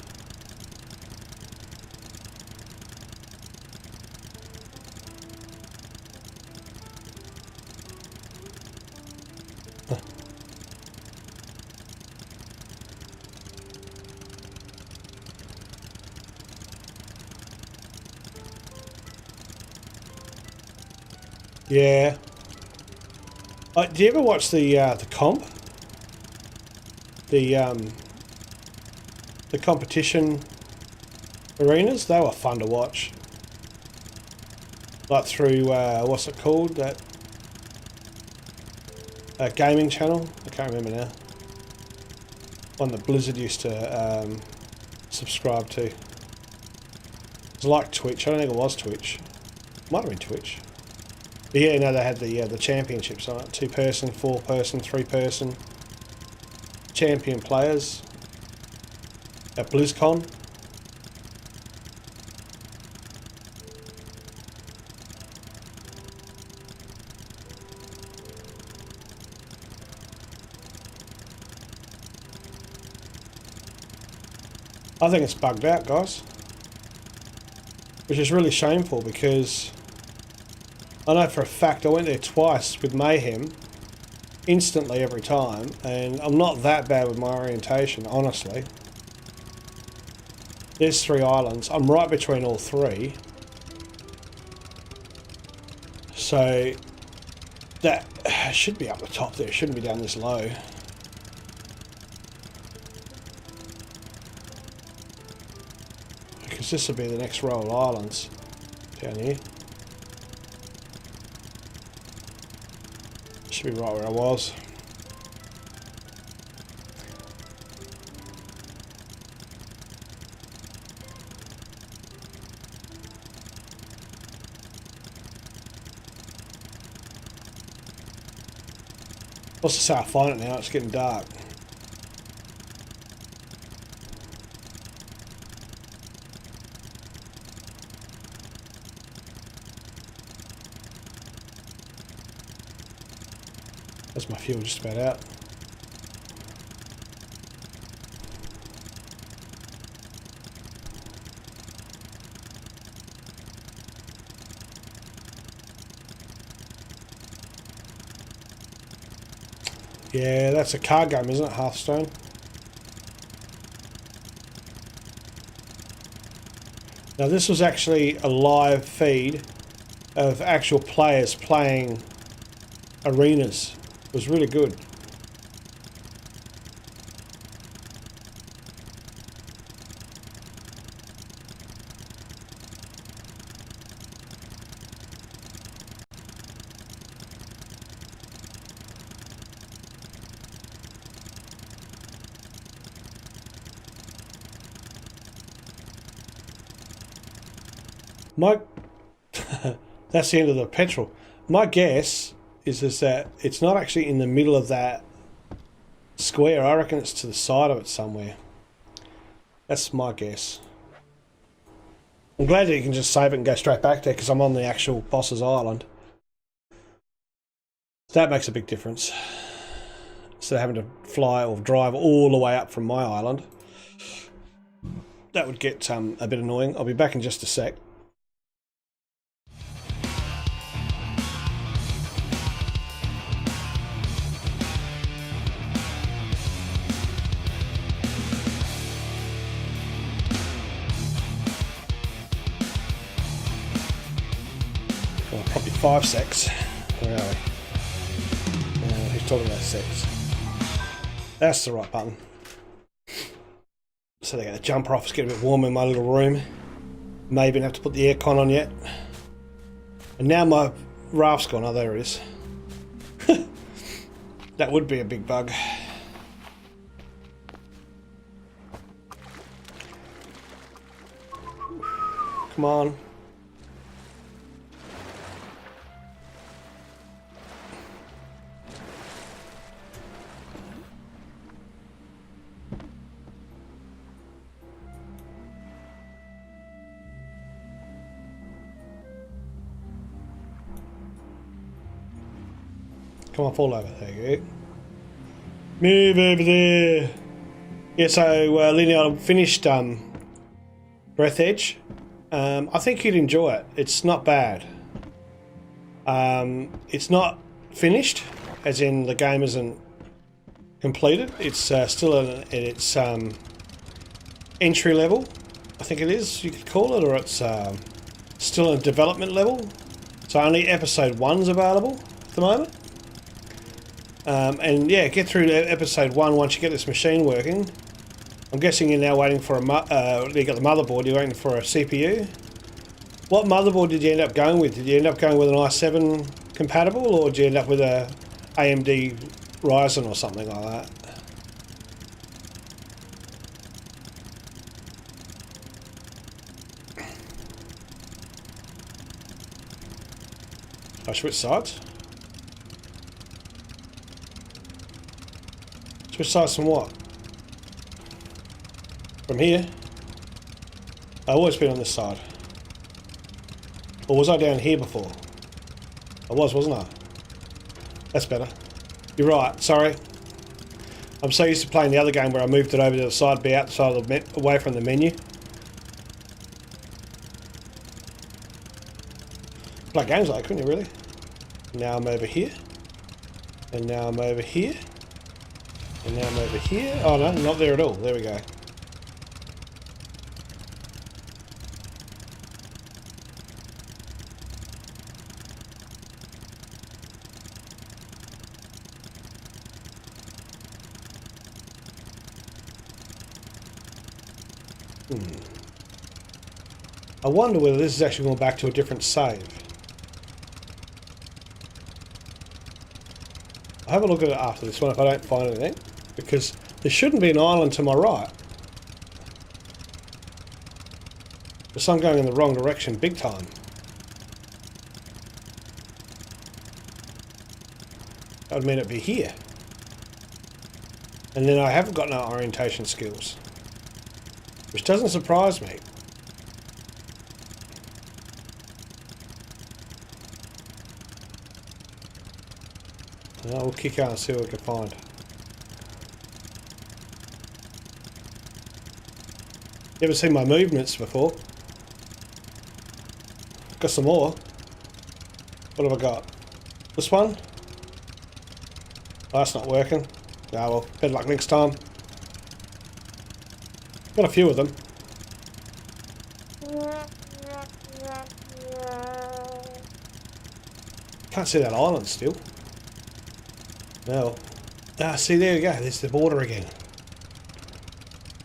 Yeah. Do you ever watch the comp? The competition arenas? They were fun to watch. Like through what's it called? That gaming channel? I can't remember now. One that Blizzard used to subscribe to. It's like Twitch. I don't think it was Twitch. Might have been Twitch. But yeah, no, they had the championships on it. 2-person, 4-person, 3-person. Champion players. At BlizzCon. I think it's bugged out, guys. Which is really shameful because I know for a fact I went there twice with Mayhem, instantly every time, and I'm not that bad with my orientation, honestly. There's 3 islands. I'm right between all 3. So that should be up the top there. It shouldn't be down this low. Because this will be the next row of islands down here. Should be right where I was. Let's just say I find it now, it's getting dark. That's my fuel just about out. Yeah, that's a card game, isn't it, Hearthstone? Now this was actually a live feed of actual players playing arenas. It was really good. My that's the end of the petrol. My guess is that it's not actually in the middle of that square. I reckon it's to the side of it somewhere. That's my guess. I'm glad that you can just save it and go straight back there because I'm on the actual boss's island. That makes a big difference. instead of having to fly or drive all the way up from my island. That would get a bit annoying. I'll be back in just a sec. Well, probably 5 secs. Where are we? He's talking about secs. That's the right button. So they're going to jumper off. It's getting a bit warm in my little room. May even have to put the aircon on yet. And now my raft's gone. Oh, there it is. That would be a big bug. Come on. Come on, fall over. There you go. Move over there. Yeah, so Lenny, I finished Breath Edge. I think you'd enjoy it. It's not bad. It's not finished, as in the game isn't completed. It's still in its entry level, I think it is, you could call it, or it's still in development level. So only episode 1's available at the moment. And yeah, get through to episode 1 once you get this machine working. I'm guessing you're now waiting for you got the motherboard, you're waiting for a CPU. What motherboard did you end up going with? Did you end up going with an i7 compatible, or did you end up with a AMD Ryzen or something like that? I switch sides? Switch sides from what? From here? I've always been on this side. Or was I down here before? I was, wasn't I? That's better. You're right, sorry. I'm so used to playing the other game where I moved it over to the side, be outside of the away from the menu. Play games like, couldn't you really? Now I'm over here. And now I'm over here. And now I'm over here. Oh no, not there at all. There we go. I wonder whether this is actually going back to a different save. I'll have a look at it after this one if I don't find anything, because there shouldn't be an island to my right. Because I'm going in the wrong direction big time. That would mean it'd be here. And then I haven't got no orientation skills. Which doesn't surprise me. Well, we'll kick out and see what we can find. You ever seen my movements before? Got some more. What have I got? This one? Oh, that's not working. Ah, well, better luck next time. Got a few of them. Can't see that island still. No. Ah, see, there we go. There's the border again.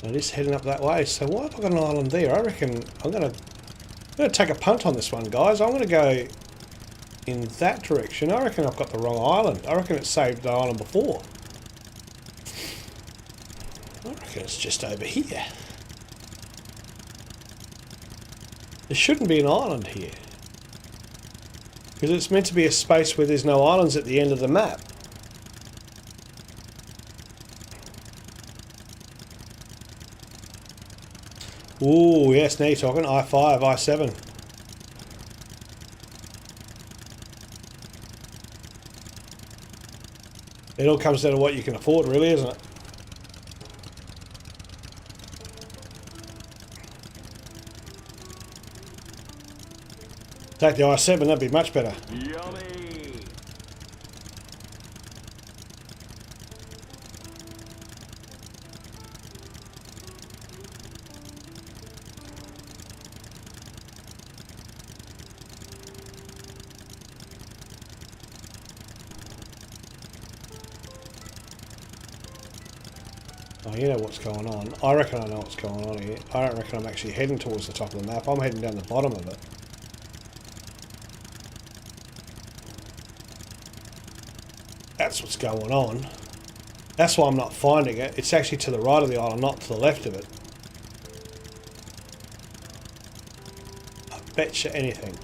I'm just heading up that way. So why have I got an island there? I reckon I'm gonna take a punt on this one, guys. I'm gonna go in that direction. I reckon I've got the wrong island. I reckon it saved the island before. I reckon it's just over here. There shouldn't be an island here. Because it's meant to be a space where there's no islands at the end of the map. Ooh, yes, now you're talking. I5, I7. It all comes down to what you can afford, really, isn't it? Take the i7, that'd be much better. Yummy. Oh, you know what's going on. I reckon I know what's going on here. I don't reckon I'm actually heading towards the top of the map. I'm heading down the bottom of it. That's what's going on. That's why I'm not finding it. It's actually to the right of the island, not to the left of it. I bet you anything.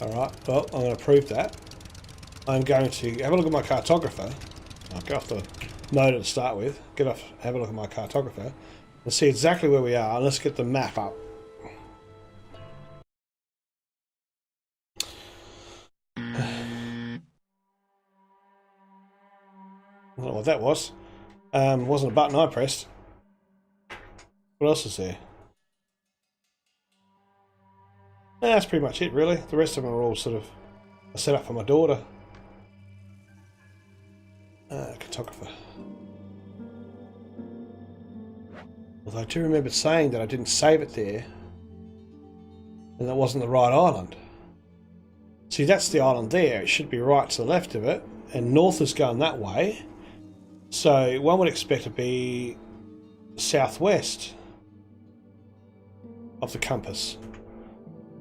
Alright, well, I'm going to prove that. I'm going to have a look at my cartographer. I'll get off the motor to start with. Get off, have a look at my cartographer and see exactly where we are. And let's get the map up. I don't know what that was. Wasn't a button I pressed. What else is there? That's pretty much it, really. The rest of them are all sort of set up for my daughter. Cartographer. Although I do remember saying that I didn't save it there, and that wasn't the right island. See, that's the island there. It should be right to the left of it, and north is going that way. So one would expect to be southwest of the compass.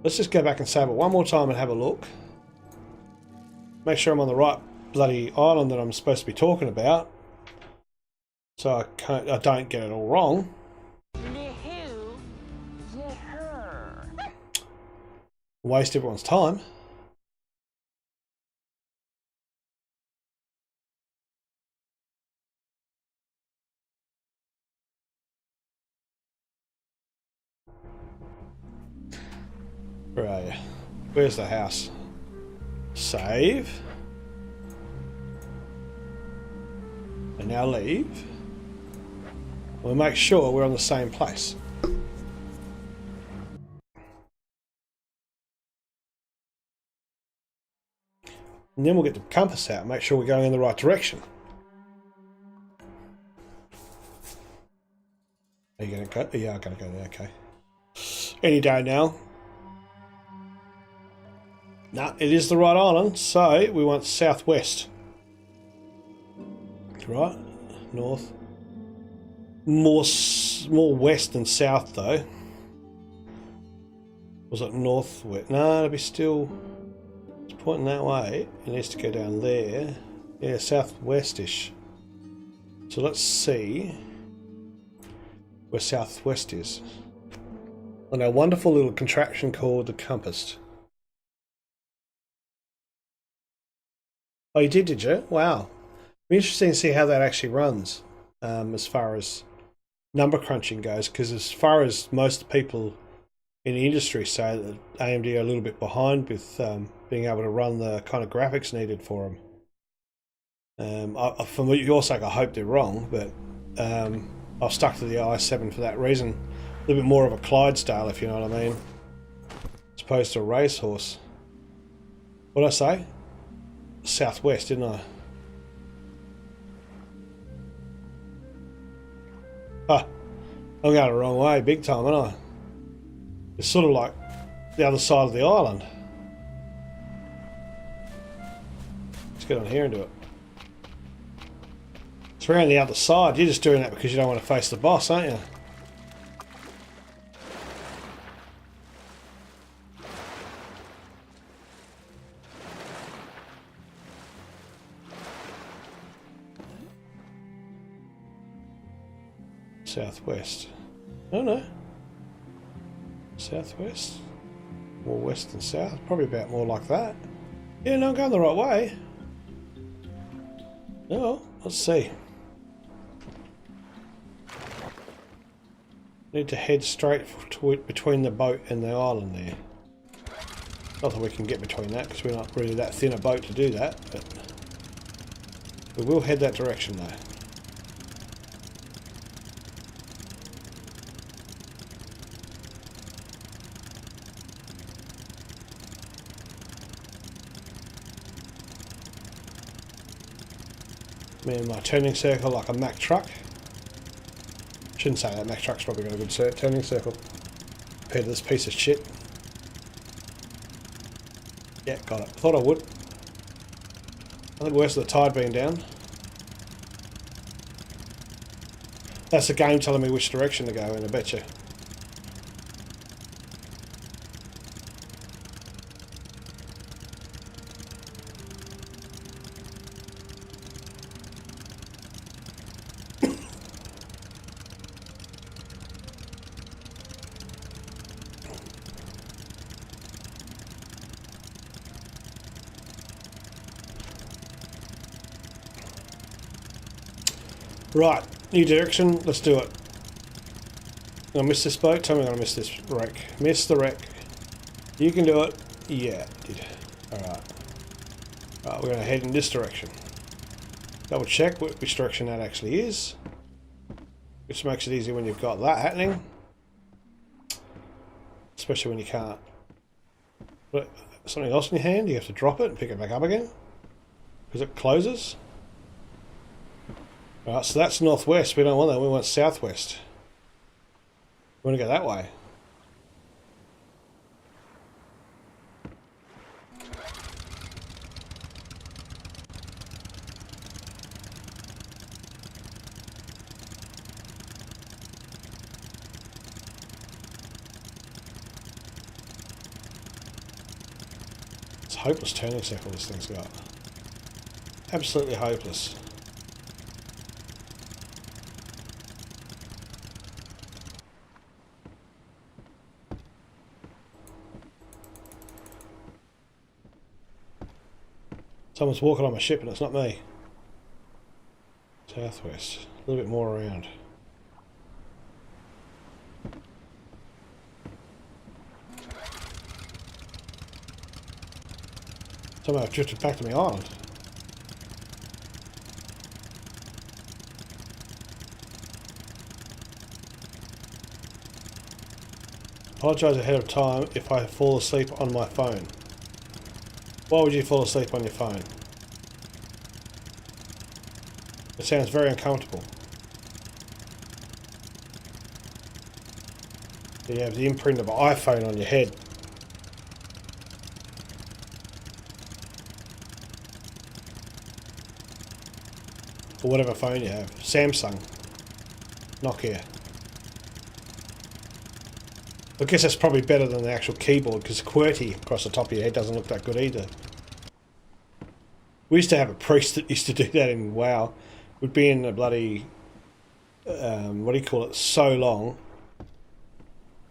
Let's just go back and save it one more time and have a look. Make sure I'm on the right bloody island that I'm supposed to be talking about, so I don't get it all wrong. Waste everyone's time. Where are you? Where's the house? Save. And now leave. We'll make sure we're on the same place. And then we'll get the compass out and make sure we're going in the right direction. Are you going to go? Yeah, I'm going to go there, okay. Any day now. No, it is the right island, so we want southwest. Right, north. More west than south, though. Was it northwest? No, it'll be still... It's pointing that way. It needs to go down there. Yeah, southwestish. So let's see where southwest is. On our wonderful little contraption called the compass. Oh, you did you? Wow. It'll be interesting to see how that actually runs as far as number crunching goes, because as far as most people in the industry say that AMD are a little bit behind with being able to run the kind of graphics needed for them. For your sake, I hope they're wrong, but I've stuck to the i7 for that reason. A little bit more of a Clydesdale, if you know what I mean, as opposed to a racehorse. What did I say? Southwest, didn't I? Ah, I'm going the wrong way big time, aren't I? It's sort of like the other side of the island. Let's get on here and do it. It's around the other side. You're just doing that because you don't want to face the boss, aren't you? Southwest. Oh no. Southwest. More west than south. Probably about more like that. Yeah, no, I'm going the right way. Oh, let's see. Need to head straight to between the boat and the island there. Not that we can get between that because we're not really that thin a boat to do that, but we will head that direction though. Me and my turning circle like a Mack truck. Shouldn't say that, Mack truck's probably got a good turning circle compared to this piece of shit. Yeah, got it. Thought I would. I think worse of the tide being down. That's the game telling me which direction to go in, I bet you. Right, new direction, let's do it. I'm gonna miss this boat, tell me I'm gonna miss this wreck. Miss the wreck. You can do it. Yeah, I did. Alright. Right, we're gonna head in this direction. Double check which direction that actually is. Which makes it easy when you've got that happening. Especially when you can't put something else in your hand, you have to drop it and pick it back up again. Because it closes. Right, so that's northwest. We don't want that. We want southwest. We want to go that way. It's a hopeless turning circle this thing's got. Absolutely hopeless. Someone's walking on my ship and it's not me. Southwest. A little bit more around. Somehow I've drifted back to my island. Apologise ahead of time if I fall asleep on my phone. Why would you fall asleep on your phone? It sounds very uncomfortable. You have the imprint of an iPhone on your head. Or whatever phone you have. Samsung. Nokia. I guess that's probably better than the actual keyboard because QWERTY across the top of your head doesn't look that good either. We used to have a priest that used to do that in WoW. We'd be in the bloody, what do you call it, so long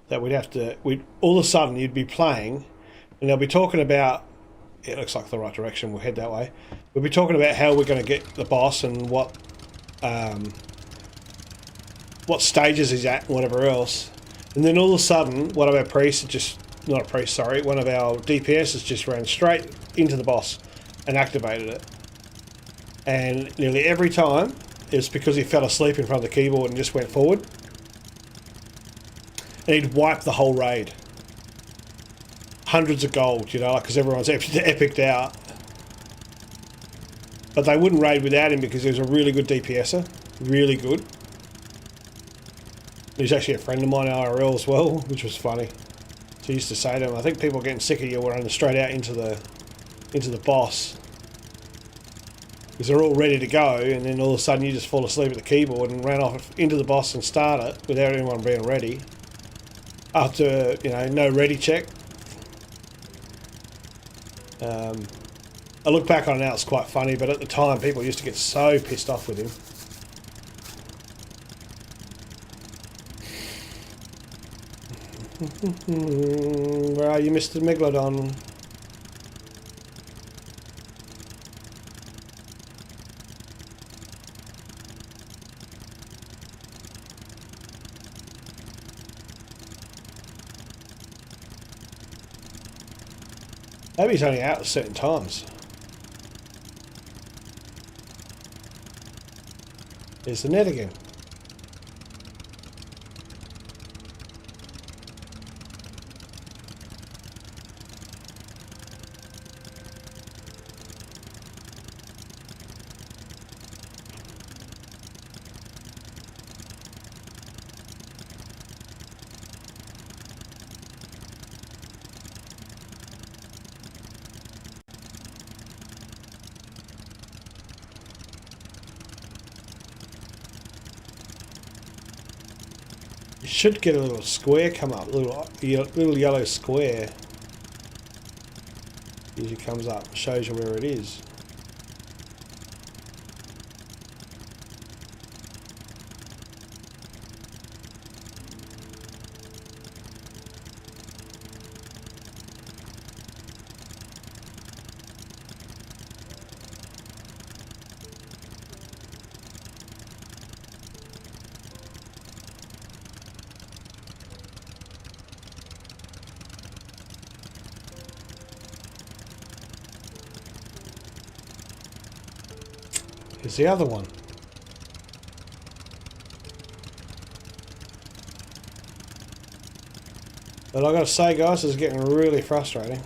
that we'd have to, all of a sudden you'd be playing and they'll be talking about, it looks like the right direction, we'll head that way. We'll be talking about how we're going to get the boss and what stages he's at and whatever else. And then all of a sudden, one of our priests, one of our DPSs just ran straight into the boss and activated it. And nearly every time, it was because he fell asleep in front of the keyboard and just went forward. And he'd wipe the whole raid. Hundreds of gold, you know, because everyone's epic'd out. But they wouldn't raid without him because he was a really good DPSer. Really good. He's actually a friend of mine IRL as well, which was funny. So he used to say to him, I think people are getting sick of you running straight out into the boss. Because they're all ready to go, and then all of a sudden you just fall asleep at the keyboard and ran off into the boss and start it without anyone being ready. After, you know, no ready check. I look back on it now, it's quite funny, but at the time people used to get so pissed off with him. Where are you, Mr. Megalodon? Maybe he's only out at certain times. There's the net again. You should get a little square come up, little yellow square. Usually comes up, shows you where it is. Here's the other one. But I gotta say, guys, this is getting really frustrating.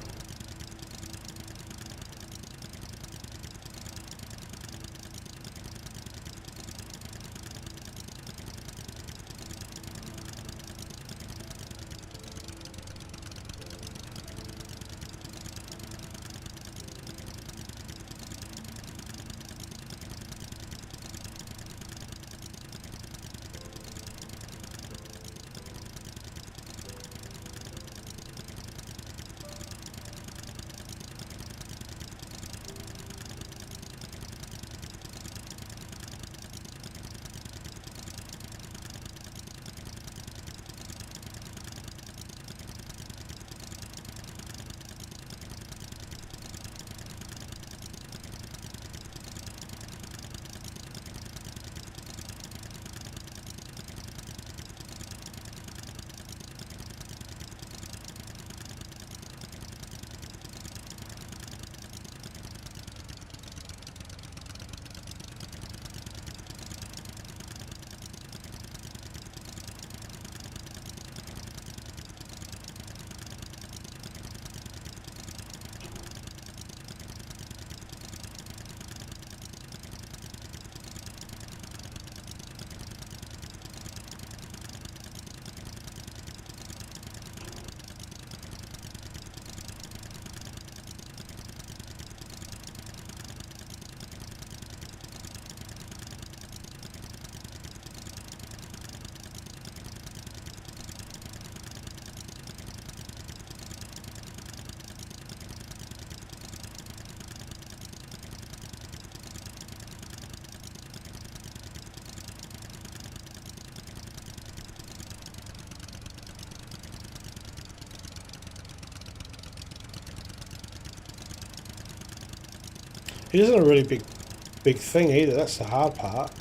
It isn't a really big thing either. That's the hard part.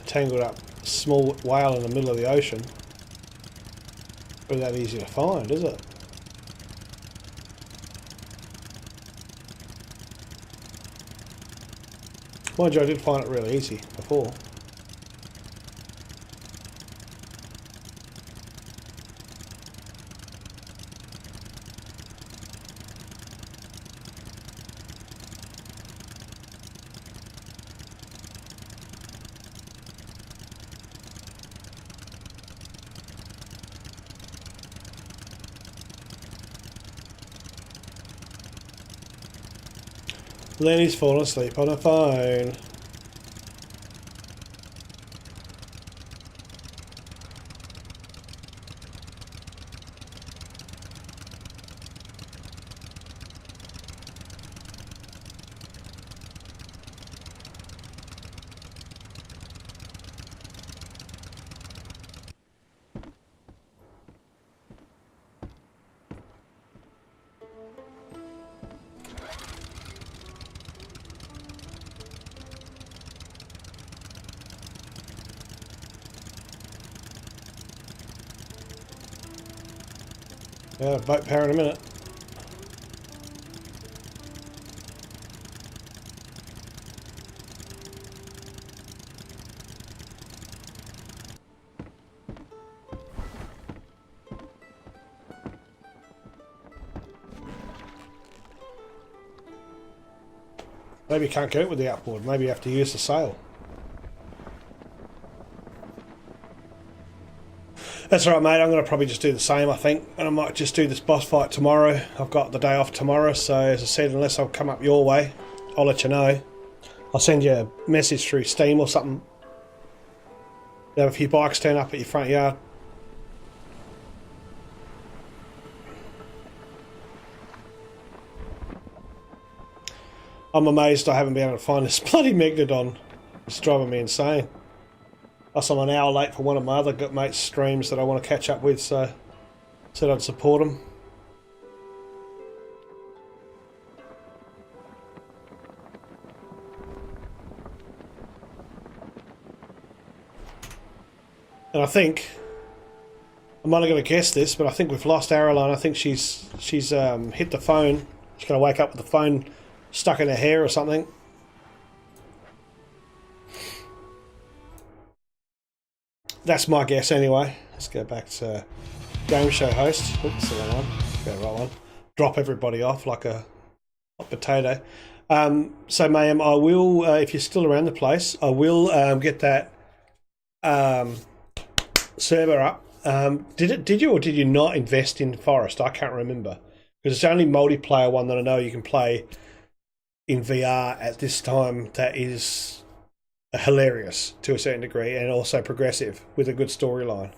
A tangled up small whale in the middle of the ocean. Not that easy to find, is it? Mind you, I did find it really easy before. Lenny's fallen asleep on her phone. Yeah, boat power in a minute. Maybe you can't get it with the outboard. Maybe you have to use the sail. That's all right, mate. I'm going to probably just do the same, I think. And I might just do this boss fight tomorrow. I've got the day off tomorrow. So, as I said, unless I'll come up your way, I'll let you know. I'll send you a message through Steam or something. You have a few bikes turn up at your front yard. I'm amazed I haven't been able to find this bloody Megalodon. It's driving me insane. I'm an hour late for one of my other mates' streams that I want to catch up with, so said I'd support them. And I think I'm only going to guess this, but I think we've lost Aroline. I think she's hit the phone. She's going to wake up with the phone stuck in her hair or something. That's my guess anyway. Let's go back to game show host. Oops, the wrong one. Go right one. Drop everybody off like a hot potato. So Mayhem, I will, if you're still around the place, I will get that server up. Did you or did you not invest in Forest? I can't remember. Because it's the only multiplayer one that I know you can play in VR at this time that is hilarious to a certain degree and also progressive with a good storyline.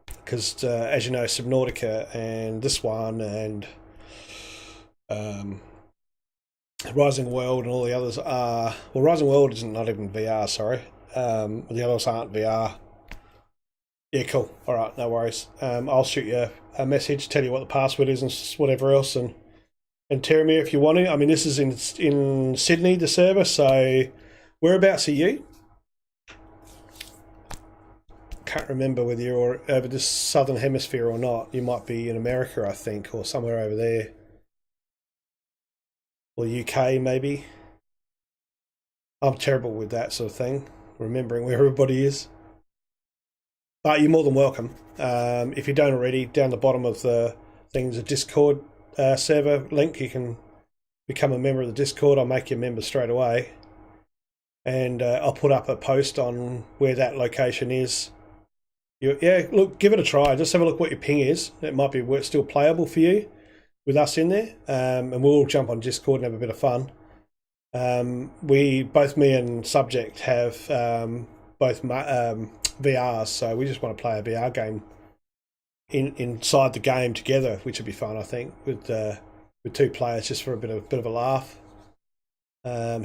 Because as you know, Subnautica and this one and Rising World and all the others are... Well, Rising World isn't not even VR, sorry. The others aren't VR. Yeah, cool. All right, no worries. I'll shoot you a message, tell you what the password is and whatever else, and tell me if you want to. I mean, this is in Sydney, the server, so whereabouts are you? Can't remember whether you're over this southern hemisphere or not. You might be in America, I think, or somewhere over there. Or UK, maybe. I'm terrible with that sort of thing, remembering where everybody is. But you're more than welcome. If you don't already, down the bottom of the thing is a Discord server link. You can become a member of the Discord. I'll make you a member straight away. And I'll put up a post on where that location is. Yeah, look, give it a try. Just have a look what your ping is. It might be still playable for you with us in there. And we'll all jump on Discord and have a bit of fun. Both me and Subject have both VRs, so we just want to play a VR game inside the game together, which would be fun, I think, with two players, just for a bit of a laugh.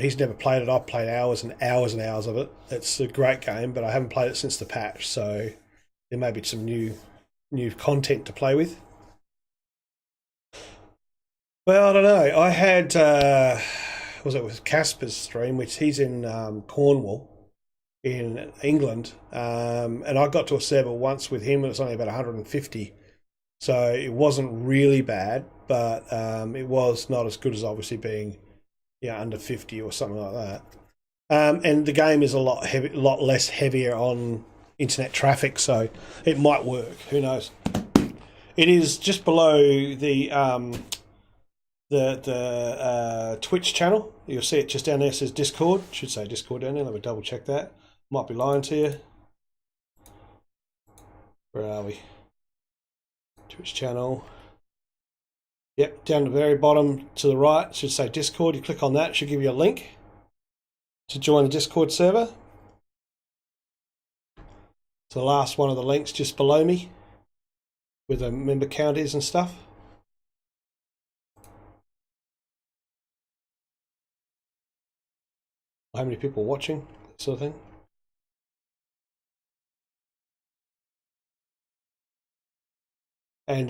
He's never played it. I've played hours and hours and hours of it. It's a great game, but I haven't played it since the patch, so there may be some new content to play with. Well, I don't know. I had was it with Casper's stream, which he's in Cornwall in England, and I got to a server once with him and it was only about 150, so it wasn't really bad, but it was not as good as obviously being under 50 or something like that. And the game is a lot less heavier on internet traffic, so it might work. Who knows? It is just below the Twitch channel. You'll see it just down there. It says Discord. It should say Discord down there. Let me double check that. Might be lying to you. Where are we? Twitch channel. Yep, down the very bottom to the right, it should say Discord. You click on that, it should give you a link to join the Discord server. It's the last one of the links just below me, where the member count is and stuff. How many people watching, that sort of thing. And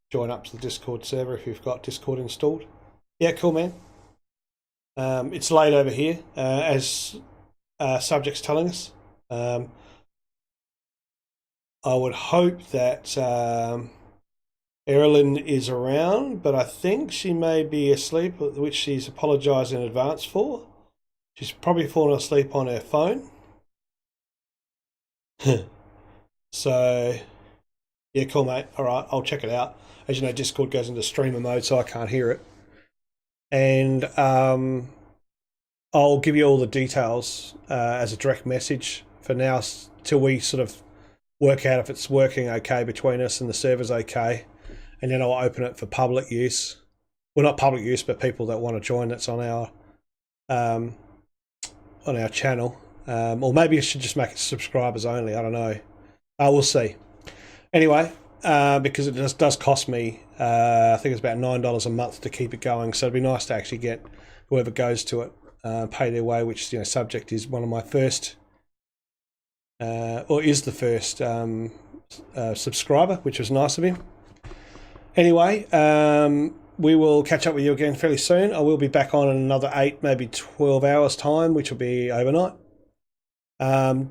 join up to the Discord server if you've got Discord installed. Yeah, cool, man. It's late over here, as Subject's telling us. I would hope that Erilyn is around, but I think she may be asleep, which she's apologised in advance for. She's probably fallen asleep on her phone. So, yeah, cool, mate. All right, I'll check it out. As you know, Discord goes into streamer mode, so I can't hear it. and I'll give you all the details as a direct message for now, till we sort of work out if it's working okay between us and the server's okay, and then I'll open it for public use. Well, not public use, but people that want to join that's on our channel. Or maybe I should just make it subscribers only. I don't know. We'll see. Anyway, because it does cost me, I think it's about $9 a month to keep it going. So it'd be nice to actually get whoever goes to it pay their way, which, you know, subject is one of my first, or is the first subscriber, which was nice of him. Anyway, we will catch up with you again fairly soon. I will be back on in another 8, maybe 12 hours time, which will be overnight.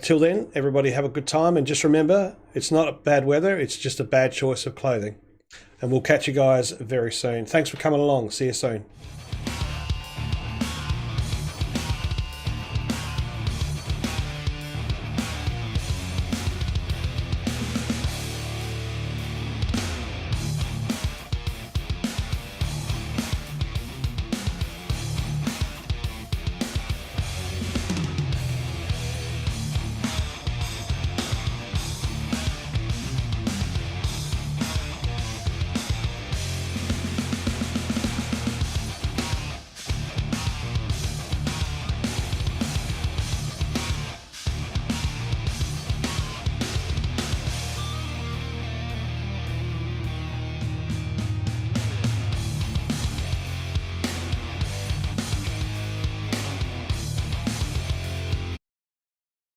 Till then, everybody have a good time, and just remember, it's not bad weather, it's just a bad choice of clothing. And we'll catch you guys very soon. Thanks for coming along. See you soon.